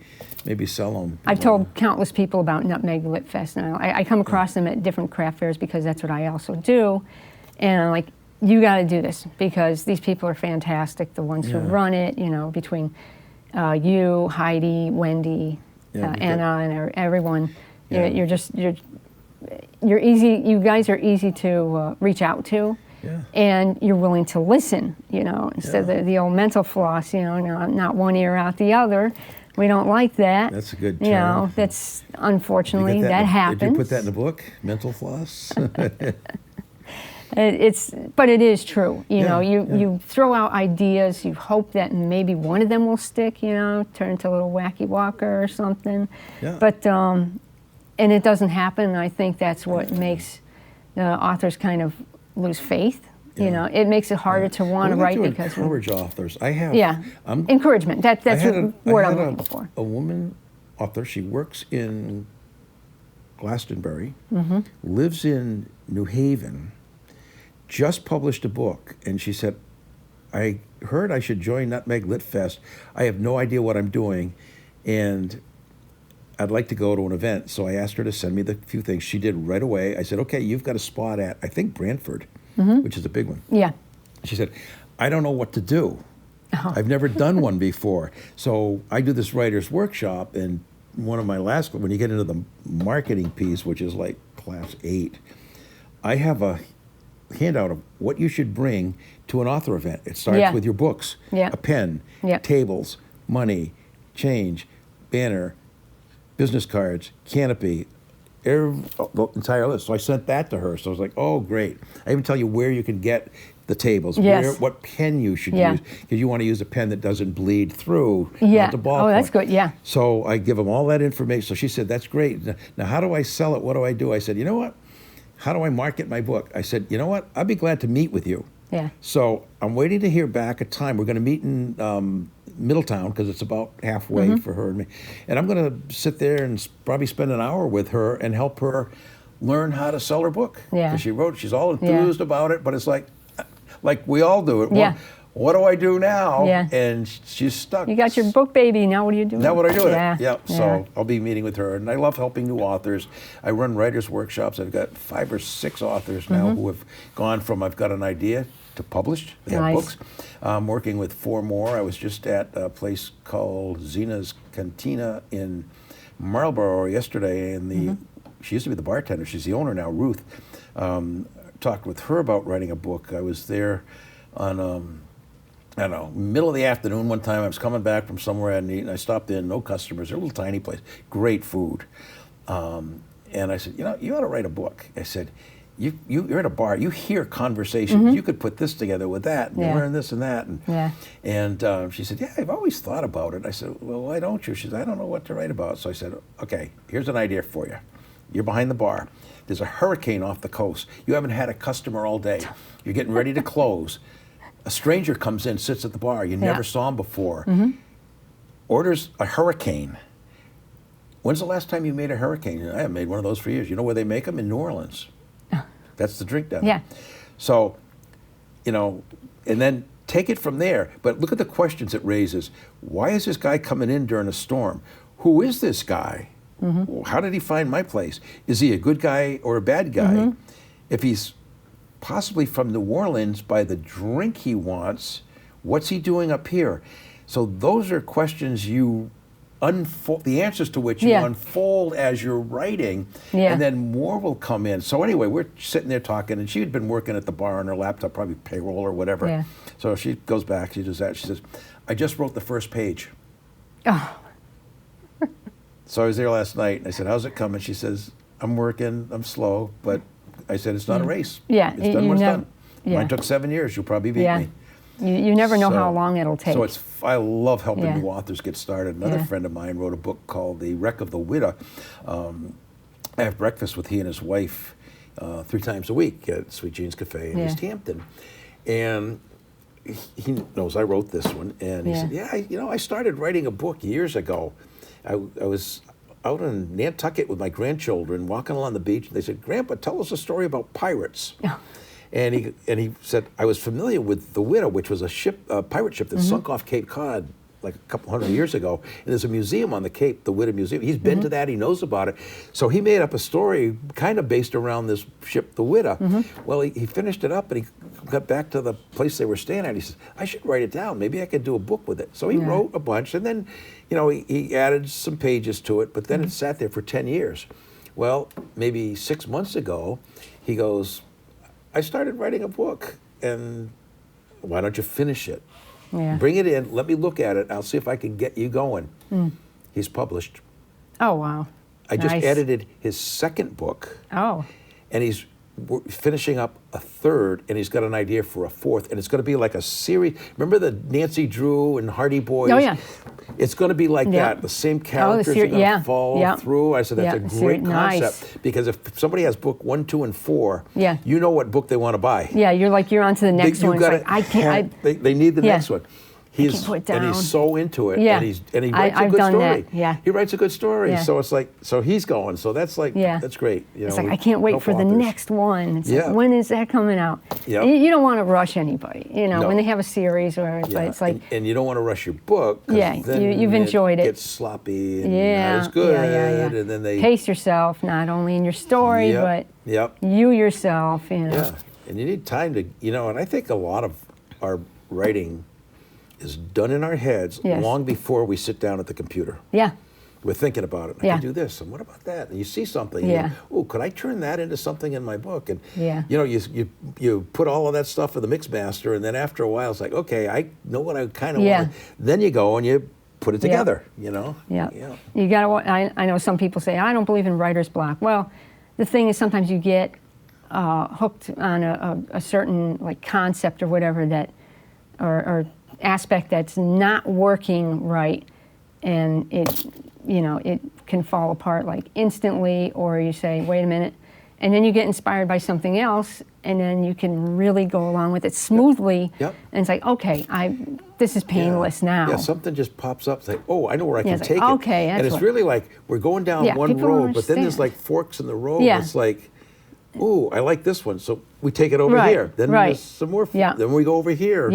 maybe sell them. I've told countless people about Nutmeg Lit Fest, and I come across them at different craft fairs because that's what I also do. And I'm like, you got to do this, because these people are fantastic, the ones who run it, between you, Heidi, Wendy, Anna, and everyone. You're easy. You guys are easy to reach out to, and you're willing to listen. Instead of the old mental floss. Not one ear out the other. We don't like that. That's a good term. That's unfortunately that happens. Did you put that in the book? Mental floss. But it is true. You throw out ideas. You hope that maybe one of them will stick. Turn into a little wacky walker or something. Yeah. But and it doesn't happen. I think that's what makes the authors kind of lose faith. It makes it harder to want to write because encourage authors. I have encouragement. That's the word I'm looking for. A woman author. She works in Glastonbury, lives in New Haven. Just published a book, and she said, "I heard I should join Nutmeg Lit Fest. I have no idea what I'm doing, and I'd like to go to an event." So I asked her to send me the few things. She did right away. I said, "Okay, you've got a spot at, I think, Brantford, which is a big one." Yeah. She said, "I don't know what to do. I've never done one before." So I do this writer's workshop, and one of my last, when you get into the marketing piece, which is like class 8, I have a handout of what you should bring to an author event. It starts with your books, a pen, tables, money, change, banner, business cards, canopy, the entire list. So I sent that to her. So I was like, oh, great. I even tell you where you can get the tables, what pen you should use, because you want to use a pen that doesn't bleed through not the ballpoint. Oh, that's good, So I give them all that information. So she said, that's great. Now, how do I sell it? What do I do? I said, you know what? How do I market my book? I said, you know what? I'd be glad to meet with you. Yeah. So I'm waiting to hear back a time. We're going to meet in Middletown, because it's about halfway for her and me. And I'm going to sit there and probably spend an hour with her and help her learn how to sell her book. Yeah. Because she's all enthused about it, but it's like we all do it. Yeah. What do I do now? Yeah. And she's stuck. You got your book, baby. Now what do you do? Now what do I do with it? Yeah. So I'll be meeting with her. And I love helping new authors. I run writers' workshops. I've got 5 or 6 authors now who have gone from I've got an idea to published. They have books. I'm working with 4 more. I was just at a place called Zena's Cantina in Marlborough yesterday. And she used to be the bartender. She's the owner now, Ruth. Talked with her about writing a book. I was there on... I don't know, middle of the afternoon one time. I was coming back from somewhere I hadn't eaten. I stopped in, no customers. They're a little tiny place, great food. And I said, you ought to write a book. I said, you're at a bar, you hear conversations. You could put this together with that, and learn this and that. And she said, I've always thought about it. I said, well, why don't you? She said, I don't know what to write about. So I said, okay, here's an idea for you. You're behind the bar. There's a hurricane off the coast. You haven't had a customer all day. You're getting ready to close. A stranger comes in, sits at the bar. You never saw him before. Orders a hurricane. When's the last time you made a hurricane? I haven't made one of those for years. You know where they make them? In New Orleans. That's the drink down there. So, and then take it from there. But look at the questions it raises. Why is this guy coming in during a storm? Who is this guy? How did he find my place? Is he a good guy or a bad guy? If he's possibly from New Orleans by the drink he wants. What's he doing up here? So those are questions you unfold, the answers to which you unfold as you're writing, and then more will come in. So anyway, we're sitting there talking, and she had been working at the bar on her laptop, probably payroll or whatever. Yeah. So she goes back, she does that. She says, I just wrote the first page. Oh. So I was there last night, and I said, how's it coming? She says, I'm working, I'm slow, but I said, it's not a race. Yeah. It's done when it's done. Yeah. Mine took 7 years. You'll probably beat me. You never know how long it'll take. So I love helping new authors get started. Another friend of mine wrote a book called The Wreck of the Widow. I have breakfast with he and his wife 3 times a week at Sweet Jean's Cafe in East Hampton. And he knows I wrote this one. And he said, I started writing a book years ago. I was out in Nantucket with my grandchildren walking along the beach. And they said, Grandpa, tell us a story about pirates. And he said, I was familiar with the Widow, which was a pirate ship that sunk off Cape Cod like a couple hundred years ago. And there's a museum on the Cape, the Widow Museum. He's been to that, he knows about it. So he made up a story kind of based around this ship, the Widow. Well, he finished it up and he got back to the place they were staying at. He says, I should write it down. Maybe I could do a book with it. So he wrote a bunch, and then, he added some pages to it, but then it sat there for 10 years. Well, maybe 6 months ago, he goes, I started writing a book, and why don't you finish it? Bring it in, let me look at it, I'll see if I can get you going. He's published. Oh, wow. I just edited his second book. Oh. And he's finishing up a third, and he's got an idea for a fourth, and it's going to be like a series. Remember the Nancy Drew and Hardy Boys? Oh, yeah. It's going to be like that. The same characters are going to follow through. I said, that's a great concept. Because if somebody has book 1, 2, and 4, you know what book they want to buy. Yeah, you're on to the next one. It's like, I can't. They need the next one. And he's so into it, and he writes a good story. He writes a good story, so it's like, so he's going. So that's like, that's great. It's like, I can't wait for the next one. It's like, when is that coming out? You don't want to rush anybody, when they have a series, or but it's like, and you don't want to rush your book. Then you've enjoyed it. Gets sloppy and not as good. And then they pace yourself, not only in your story, but you yourself. Yeah, and you need time to, and I think a lot of our writing is done in our heads long before we sit down at the computer. We're thinking about it. I can do this, and what about that? And you see something. And oh, could I turn that into something in my book? And you put all of that stuff in the mix master, and then after a while, it's like, okay, I know what I kind of want. Then you go and you put it together. You gotta. I know some people say, I don't believe in writer's block. Well, the thing is, sometimes you get hooked on a certain like concept or whatever that, or aspect that's not working right, and it can fall apart like instantly, or you say, wait a minute, and then you get inspired by something else, and then you can really go along with it smoothly. And it's like, okay, this is painless now. Something just pops up. It's like, oh, I know where I can take it. Okay, and it's really like we're going down one road, but then there's like forks in the road. It's like, ooh, I like this one, so we take it over here. Then there's some more. Then we go over here.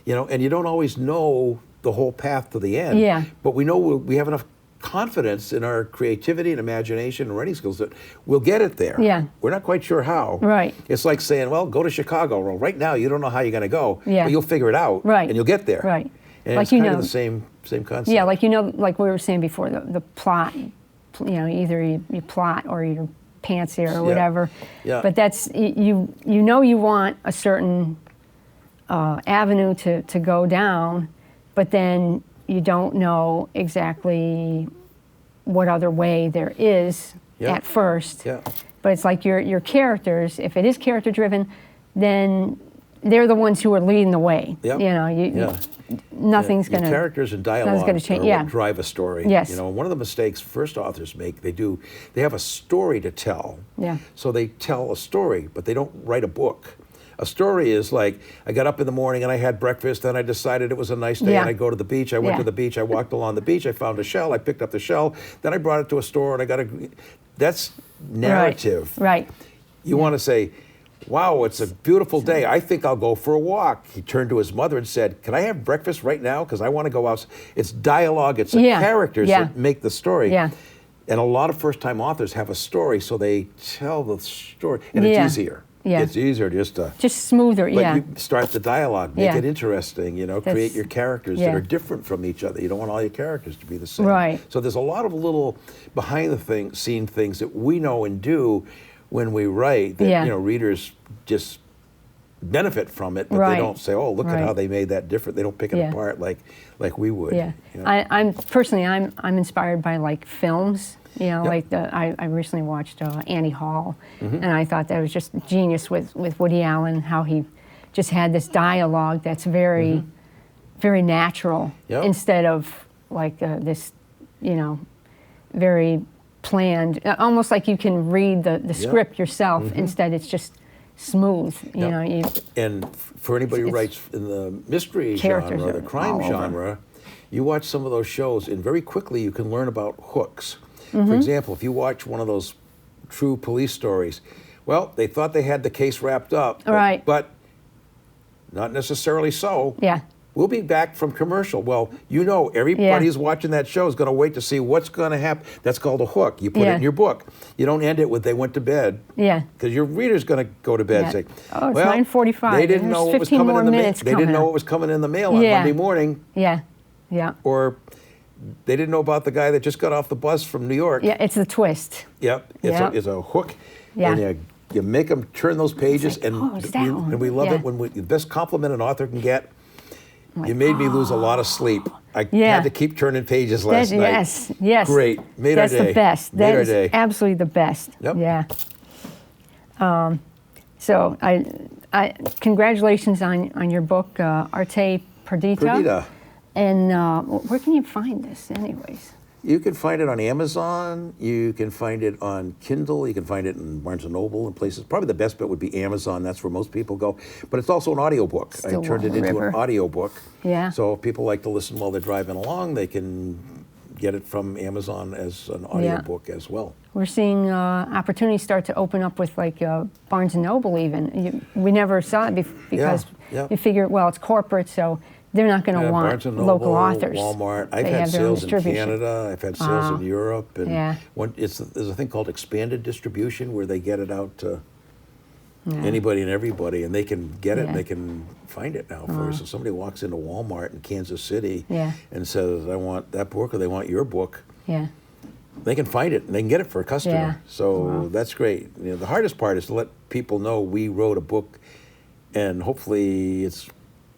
And you don't always know the whole path to the end. But we know we have enough confidence in our creativity and imagination and writing skills that we'll get it there. We're not quite sure how. It's like saying, well, go to Chicago. Well, right now you don't know how you're going to go, but you'll figure it out, and you'll get there. And like, it's kind of the same concept. Yeah, like like we were saying before, the plot. Either you plot or you pantsy or whatever. But that's, you want a certain avenue to go down, but then you don't know exactly what other way there is at first. But it's like your characters, if it is character driven, then they're the ones who are leading the way. Nothing's going to... Characters and dialogue are what drive a story. One of the mistakes first authors make, they have a story to tell. So they tell a story, but they don't write a book. A story is like, I got up in the morning and I had breakfast, then I decided it was a nice day and I'd go to the beach. I went to the beach, I walked along the beach, I found a shell, I picked up the shell, then I brought it to a store and I got that's narrative. You want to say, wow, it's a beautiful day. I think I'll go for a walk. He turned to his mother and said, can I have breakfast right now? Because I want to go out. It's dialogue. It's the characters that make the story. And a lot of first-time authors have a story, so they tell the story, and it's easier. Yeah. It's easier just to. Just smoother, But yeah. you start the dialogue, make Yeah. it interesting, you know, That's- create your characters yeah. that are different from each other. You don't want all your characters to be the same. Right. So there's a lot of little behind the scene things that we know and do when we write that, Yeah. you know, readers just benefit from it, but Right. they don't say, oh, look at Right. how they made that different. They don't pick it Yeah. apart like we would. Yeah, you know? I'm personally I'm inspired by like films. You know, Yep. like I recently watched Annie Hall, and I thought that was just genius with Woody Allen, how he just had this dialogue that's very, very natural Yep. instead of like this, you know, very planned. Almost like you can read the script yourself. Instead, it's just smooth. You Yep. know, you And for anybody who It's- writes in the mystery Characters genre, are the crime all over. genre, you watch some of those shows, and very quickly you can learn about hooks. For example, if you watch one of those true police stories, well, they thought they had the case wrapped up, Right. but not necessarily so. yeah. We'll be back from commercial. Well, you know, everybody who's watching that show is going to wait to see what's going to happen. That's called a hook. You put it Yeah. in your book. You don't end it with "they went to bed." Yeah. Because your reader's going to go to bed Yeah. and say, Oh, it's well, 9:45. They didn't There's know what was 15 coming more in the mail. minutes They didn't coming know up. what was coming in the mail on Yeah. Monday morning, Yeah. Yeah. or they didn't know about the guy that just got off the bus from New York. Yeah. It's the twist. Yep, Yep. it's a hook, Yeah. and you make them turn those pages, like, and oh, it's that one. we love Yeah. it when the best compliment an author can get. I'm You like, made me lose a lot of sleep. I Yeah. had to keep turning pages last night. Yes. Great. Made That's our day. the best. Made That our is day. absolutely the best. Yep. Yeah. So I congratulations on your book, Arte Perdita. Perdita. And where can you find this, anyways? You can find it on Amazon. You can find it on Kindle. You can find it in Barnes & Noble and places. Probably the best bet would be Amazon. That's where most people go. But it's also an audiobook. I Still turned it into River. an audiobook. Yeah. So if people like to listen while they're driving along, they can get it from Amazon as an audiobook as well. We're seeing opportunities start to open up with like Barnes & Noble even. We never saw it because yeah. you figure, well, it's corporate, so they're not going to want Barnes & Noble, local authors. Walmart. I've They had have their own sales in distribution. Canada. I've had sales in Europe. And Yeah. there's a thing called expanded distribution where they get it out to Yeah. anybody and everybody, and they can get it and Yeah. they can find it now for you. So somebody walks into Walmart in Kansas City Yeah. and says, I want that book or they want your book, Yeah. they can find it and they can get it for a customer. Yeah. So Wow. that's great. You know, the hardest part is to let people know we wrote a book, and hopefully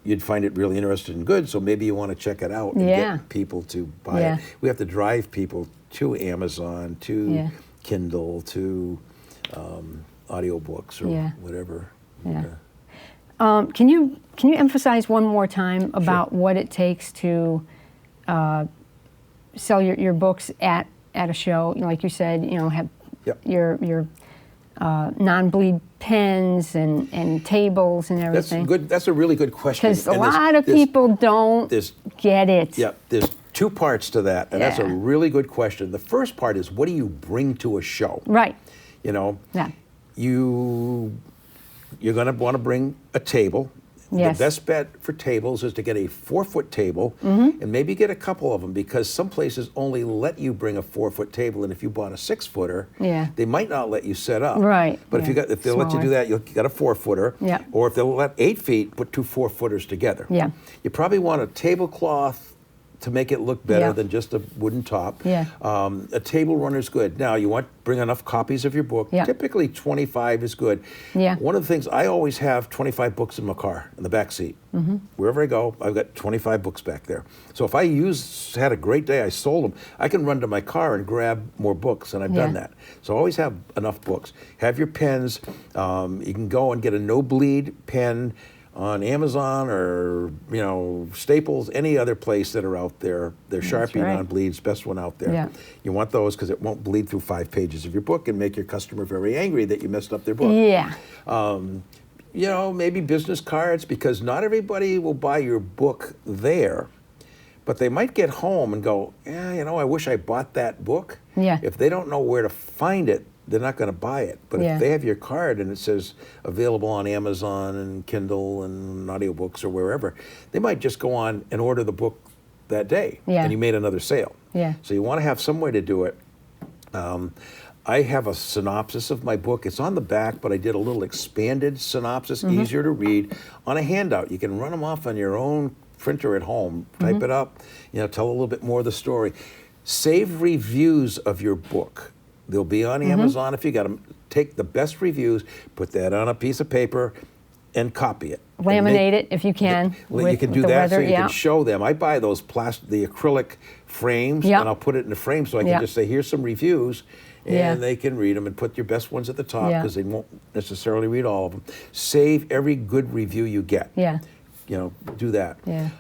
you'd find it really interesting and good, so maybe you want to check it out and Yeah. get people to buy Yeah. it. We have to drive people to Amazon, to Yeah. Kindle, to audiobooks or Yeah. whatever. Yeah. Okay. Can you emphasize one more time about what it takes to sell your books at a show? You know, like you said, you know, have Yep. your non-bleed pens and tables and That's everything. good. That's a really good question. Because a And there's- lot of there's- people don't there's- get it. Yeah, there's two parts to that, and that's a Yeah. really good question. The first part is, what do you bring to a show? Right. You know, Yeah. you're going to want to bring a table. Yes. The best bet for tables is to get a 4-foot table, Mm-hmm. and maybe get a couple of them, because some places only let you bring a 4-foot table, and if you bought a 6-footer, Yeah. they might not let you set up. Right, But if they'll let you Smaller. do that, you'll get a 4-footer. Yeah. Or if they'll let 8 feet, put 2 4-footers together. Yeah. You probably want a tablecloth to make it look better Yeah. than just a wooden top. Yeah. A table runner's good. Now, you want bring enough copies of your book. Yeah. Typically 25 is good. Yeah. One of the things, I always have 25 books in my car, in the back seat. Mm-hmm. Wherever I go, I've got 25 books back there. So if I had a great day, I sold them, I can run to my car and grab more books, and I've done Yeah. that. So always have enough books. Have your pens. You can go and get a no-bleed pen on Amazon or, you know, Staples, any other place that are out there. They're Sharpie right. non-bleeds, best one out there. Yeah. You want those because it won't bleed through 5 pages of your book and make your customer very angry that you messed up their book. Yeah. You know, maybe business cards, because not everybody will buy your book there, but they might get home and go, yeah, you know, I wish I bought that book. Yeah. If they don't know where to find it, they're not going to buy it. But Yeah. if they have your card and it says available on Amazon and Kindle and audiobooks or wherever, they might just go on and order the book that day. Yeah. And you made another sale. Yeah. So you want to have some way to do it. I have a synopsis of my book. It's on the back, but I did a little expanded synopsis, easier to read, on a handout. You can run them off on your own printer at home, type it up, tell a little bit more of the story. Save reviews of your book. They'll be on Amazon if you got them. Take the best reviews, put that on a piece of paper, and copy it. Laminate it if you can. You can do that so you can show them. I buy those the acrylic frames, and I'll put it in the frame so I can just say, here's some reviews, and they can read them and put your best ones at the top because they won't necessarily read all of them. Save every good review you get. Yeah. Do that. Yeah.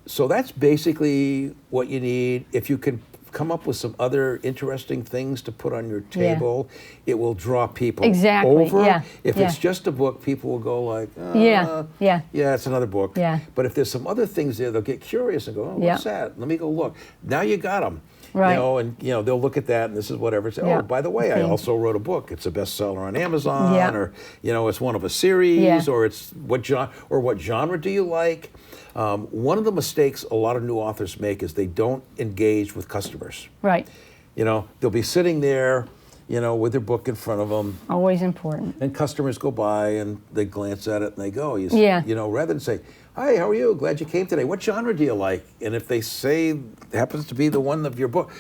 So that's basically what you need. If you can come up with some other interesting things to put on your table, it will draw people over. Yeah. If it's just a book, people will go like, yeah, it's another book. Yeah. But if there's some other things there, they'll get curious and go, oh, what's that? Let me go look. Now you got them. Right. They'll look at that and this is whatever. Say, oh, by the way, I also wrote a book. It's a bestseller on Amazon, or it's one of a series, or it's what genre do you like? One of the mistakes a lot of new authors make is they don't engage with customers. Right. They'll be sitting there, with their book in front of them. Always important. And customers go by and they glance at it and they go. Rather than say, hi, how are you? Glad you came today. What genre do you like? And if they say it happens to be the one of your book,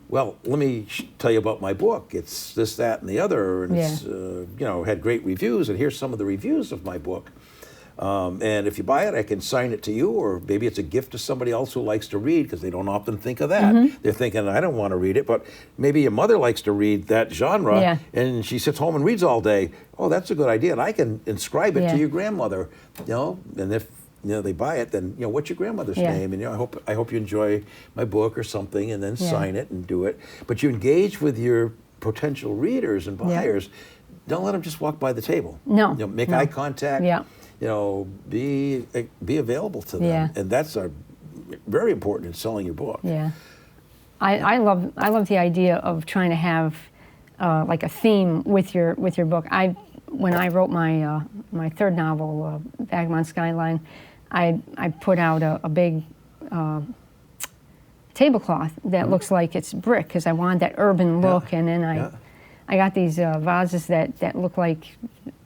well, let me tell you about my book. It's this, that, and the other, and it's had great reviews. And here's some of the reviews of my book. And if you buy it, I can sign it to you, or maybe it's a gift to somebody else who likes to read, because they don't often think of that. They're thinking, I don't want to read it, but maybe your mother likes to read that genre, and she sits home and reads all day. Oh, that's a good idea, and I can inscribe it to your grandmother. And if they buy it, then what's your grandmother's name? And I hope you enjoy my book or something, and then sign it and do it. But you engage with your potential readers and buyers. Don't let them just walk by the table. No. Make eye contact. Yeah. Be available to them, and that's very important in selling your book. Yeah, I love the idea of trying to have like a theme with your book. When I wrote my third novel, Vagabond Skyline, I put out a big tablecloth that looks like it's brick, because I wanted that urban look, and then I got these vases that look like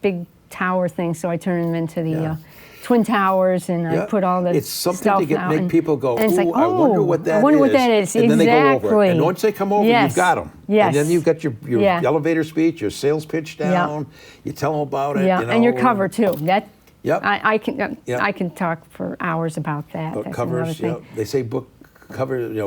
big tower things, so I turned them into the Twin Towers, and I put all the It's something stuff to out, make people go, and it's like, I wonder what that is. I wonder what that is. And then exactly. they go over it. And once they come over, you've got them. Yes. And then you've got your elevator speech, your sales pitch down. You tell them about it. Yeah, and your cover too. That Yep. I can talk for hours about that. But That's covers, another thing. they say book covers,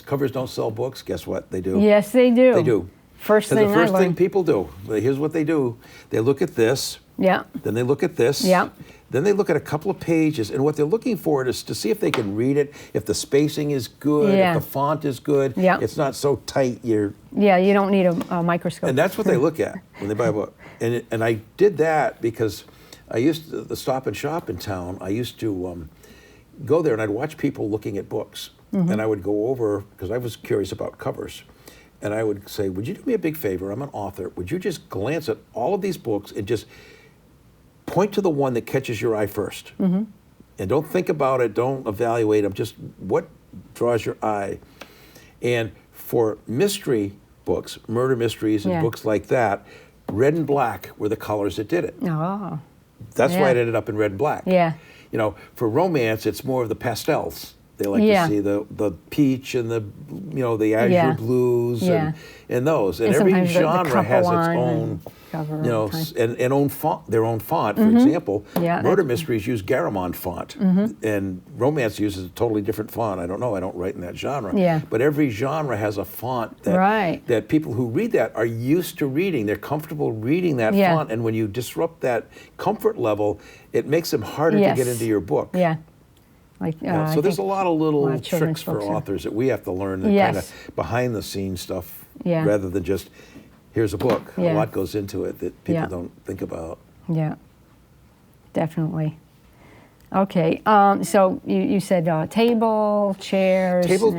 covers don't sell books. Guess what? They do. Yes, they do. They do. First thing the first I thing learned. people do, here's what they do. They look at this. Yeah. Then they look at this. Yeah. Then they look at a couple of pages, and what they're looking for is to see if they can read it, if the spacing is good, if the font is good. Yeah. It's not so tight. You don't need a microscope. And that's what they look at when they buy a book. And I did that because I used to, the Stop and Shop in town, I used to go there and I'd watch people looking at books. And I would go over, because I was curious about covers. And I would say, would you do me a big favor? I'm an author. Would you just glance at all of these books and just point to the one that catches your eye first? And don't think about it. Don't evaluate them. Just what draws your eye. And for mystery books, murder mysteries and books like that, red and black were the colors that did it. Oh. That's why it ended up in red and black. Yeah. For romance, it's more of the pastels. They like to see the peach and the azure blues and those. And every genre has its own, and own font, their own font. For example, murder mysteries use Garamond font, and romance uses a totally different font. I don't know. I don't write in that genre. Yeah. But every genre has a font that people who read that are used to reading. They're comfortable reading that font, and when you disrupt that comfort level, it makes them harder to get into your book. Yeah. So there's a lot of little tricks for books authors that we have to learn, the kind of behind the scenes stuff, rather than just, here's a book. A lot goes into it that people don't think about. Yeah, definitely. Okay, so you said table, chairs. Table,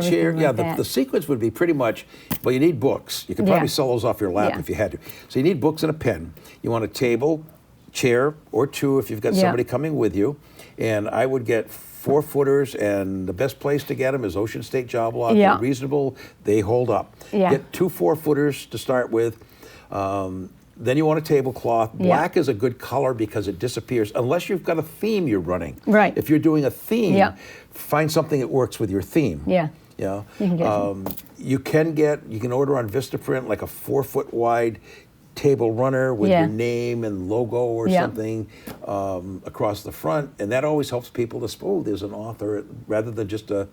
chair, like the sequence would be pretty much, well, you need books. You could probably sell those off your lap if you had to. So you need books and a pen. You want a table, chair, or two if you've got somebody coming with you. And I would get 4-footers, and the best place to get them is Ocean State Job Lot. Yeah. They're reasonable. They hold up. Yeah. Get 2 4-footers to start with. Then you want a tablecloth. Black is a good color because it disappears unless you've got a theme you're running. Right. If you're doing a theme, Yeah. find something that works with your theme. Yeah. Yeah. You can You can order on Vistaprint like a 4-foot wide table runner with Yeah. your name and logo or Yeah. something across the front, and that always helps people to oh, there's an author rather than just a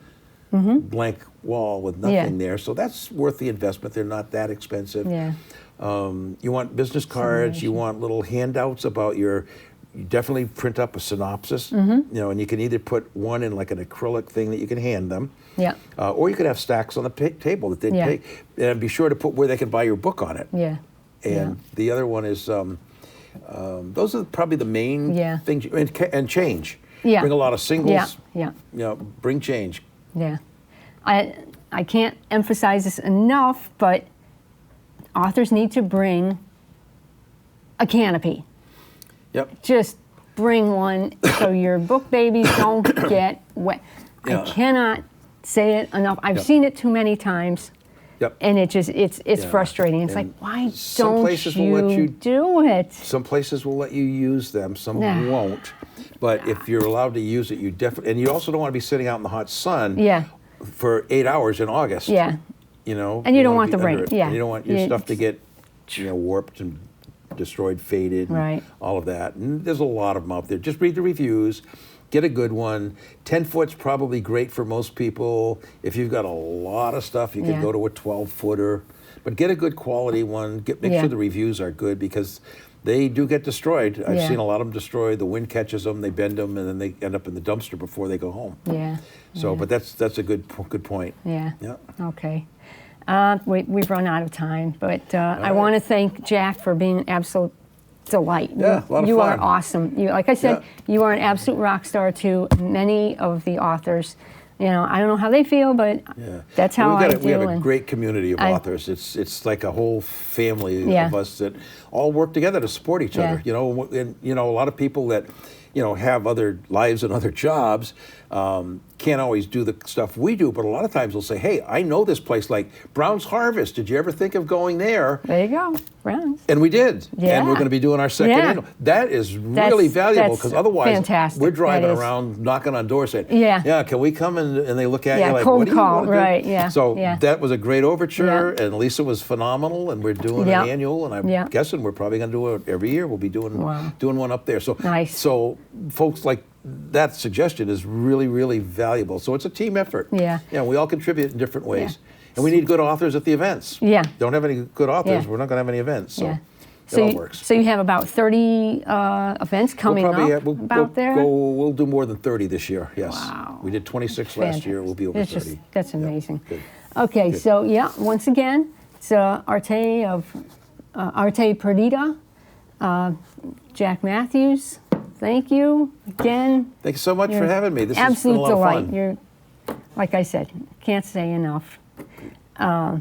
blank wall with nothing there. So that's worth the investment. They're not that expensive. Yeah. You want business cards. You want little handouts about your. You definitely print up a synopsis. You know, and you can either put one in like an acrylic thing that you can hand them. Yeah. Or you could have stacks on the table that they Yeah. take, and be sure to put where they can buy your book on it. Yeah. And the other one is, those are probably the main Yeah. things, and change. Yeah. Bring a lot of singles. Yeah. Yeah. You know, bring change. Yeah. I can't emphasize this enough, but authors need to bring a canopy. Yep. Just bring one so your book babies don't get wet. Yeah. I cannot say it enough. I've Yep. seen it too many times. Yep. And it's Yeah. frustrating. It's And like, why some don't places will let you you- do it? Some places will let you use them, some Nah. won't. But if you're allowed to use it, you definitely, and you also don't want to be sitting out in the hot sun Yeah. for 8 hours in August. Yeah. You know? And you don't wanna want the be rain, under it. yeah. And you don't want your You- stuff to get, warped and destroyed, faded, and Right. all of that. And there's a lot of them out there. Just read the reviews. Get a good one. 10-foot's probably great for most people. If you've got a lot of stuff, you can Yeah. go to a 12-footer. But get a good quality one. Make Yeah. sure the reviews are good because they do get destroyed. I've Yeah. seen a lot of them destroyed. The wind catches them, they bend them, and then they end up in the dumpster before they go home. Yeah. So, yeah. but that's a good point. Yeah. Yeah. Okay. We've run out of time, but I right. want to thank Jack for being an absolute delight. Yeah, a lot of you fun. are awesome. You, like I said, Yeah. you are an absolute rock star to many of the authors. You know, I don't know how they feel, but Yeah. that's how we I got we have feel. a and great community of I- authors. It's like a whole family Yeah. of us that all work together to support each Yeah. other. You know, and a lot of people that have other lives and other jobs can't always do the stuff we do. But a lot of times they'll say, "Hey, I know this place like Brown's Harvest. Did you ever think of going there?" There you go, Browns. And we did. Yeah. And we're going to be doing our second Yeah. annual. That is really valuable that's because otherwise fantastic. we're driving That is. around knocking on doors saying, Yeah. can we come?" And they look at Yeah, you like, cold "What do you call, want to do?" right, yeah, So yeah. that was a great overture, Yeah. and Lisa was phenomenal, and we're doing Yeah. an annual, and I'm Yeah. guessing we're probably going to do it every year. We'll be doing Wow. one up there. So Nice. So folks, like that suggestion is really, really valuable. So it's a team effort. Yeah. Yeah, we all contribute in different ways. And we need good authors at the events. Yeah. Don't have any good authors, Yeah. we're not going to have any events. So Yeah. it all works. So you have about 30 events coming up there? We'll do more than 30 this year, yes. Wow. We did 26 last year, we'll be over That's 30. That's Yeah, amazing. good. Okay, Good. so yeah, once again, it's Arte Perdita, Jack Matthews. Thank you again. Thank you so much for You're having me. This has been a absolute lot delight. of fun. You're, like I said, can't say enough. I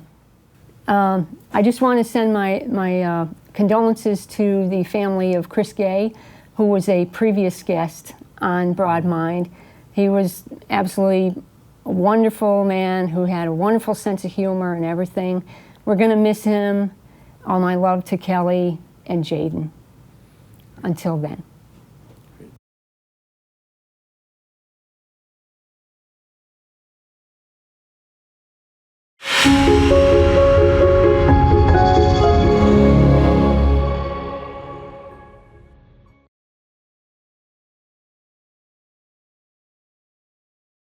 just want to send my condolences to the family of Chris Gay, who was a previous guest on BroadMind. He was absolutely a wonderful man who had a wonderful sense of humor and everything. We're going to miss him. All my love to Kelly and Jaden. Until then.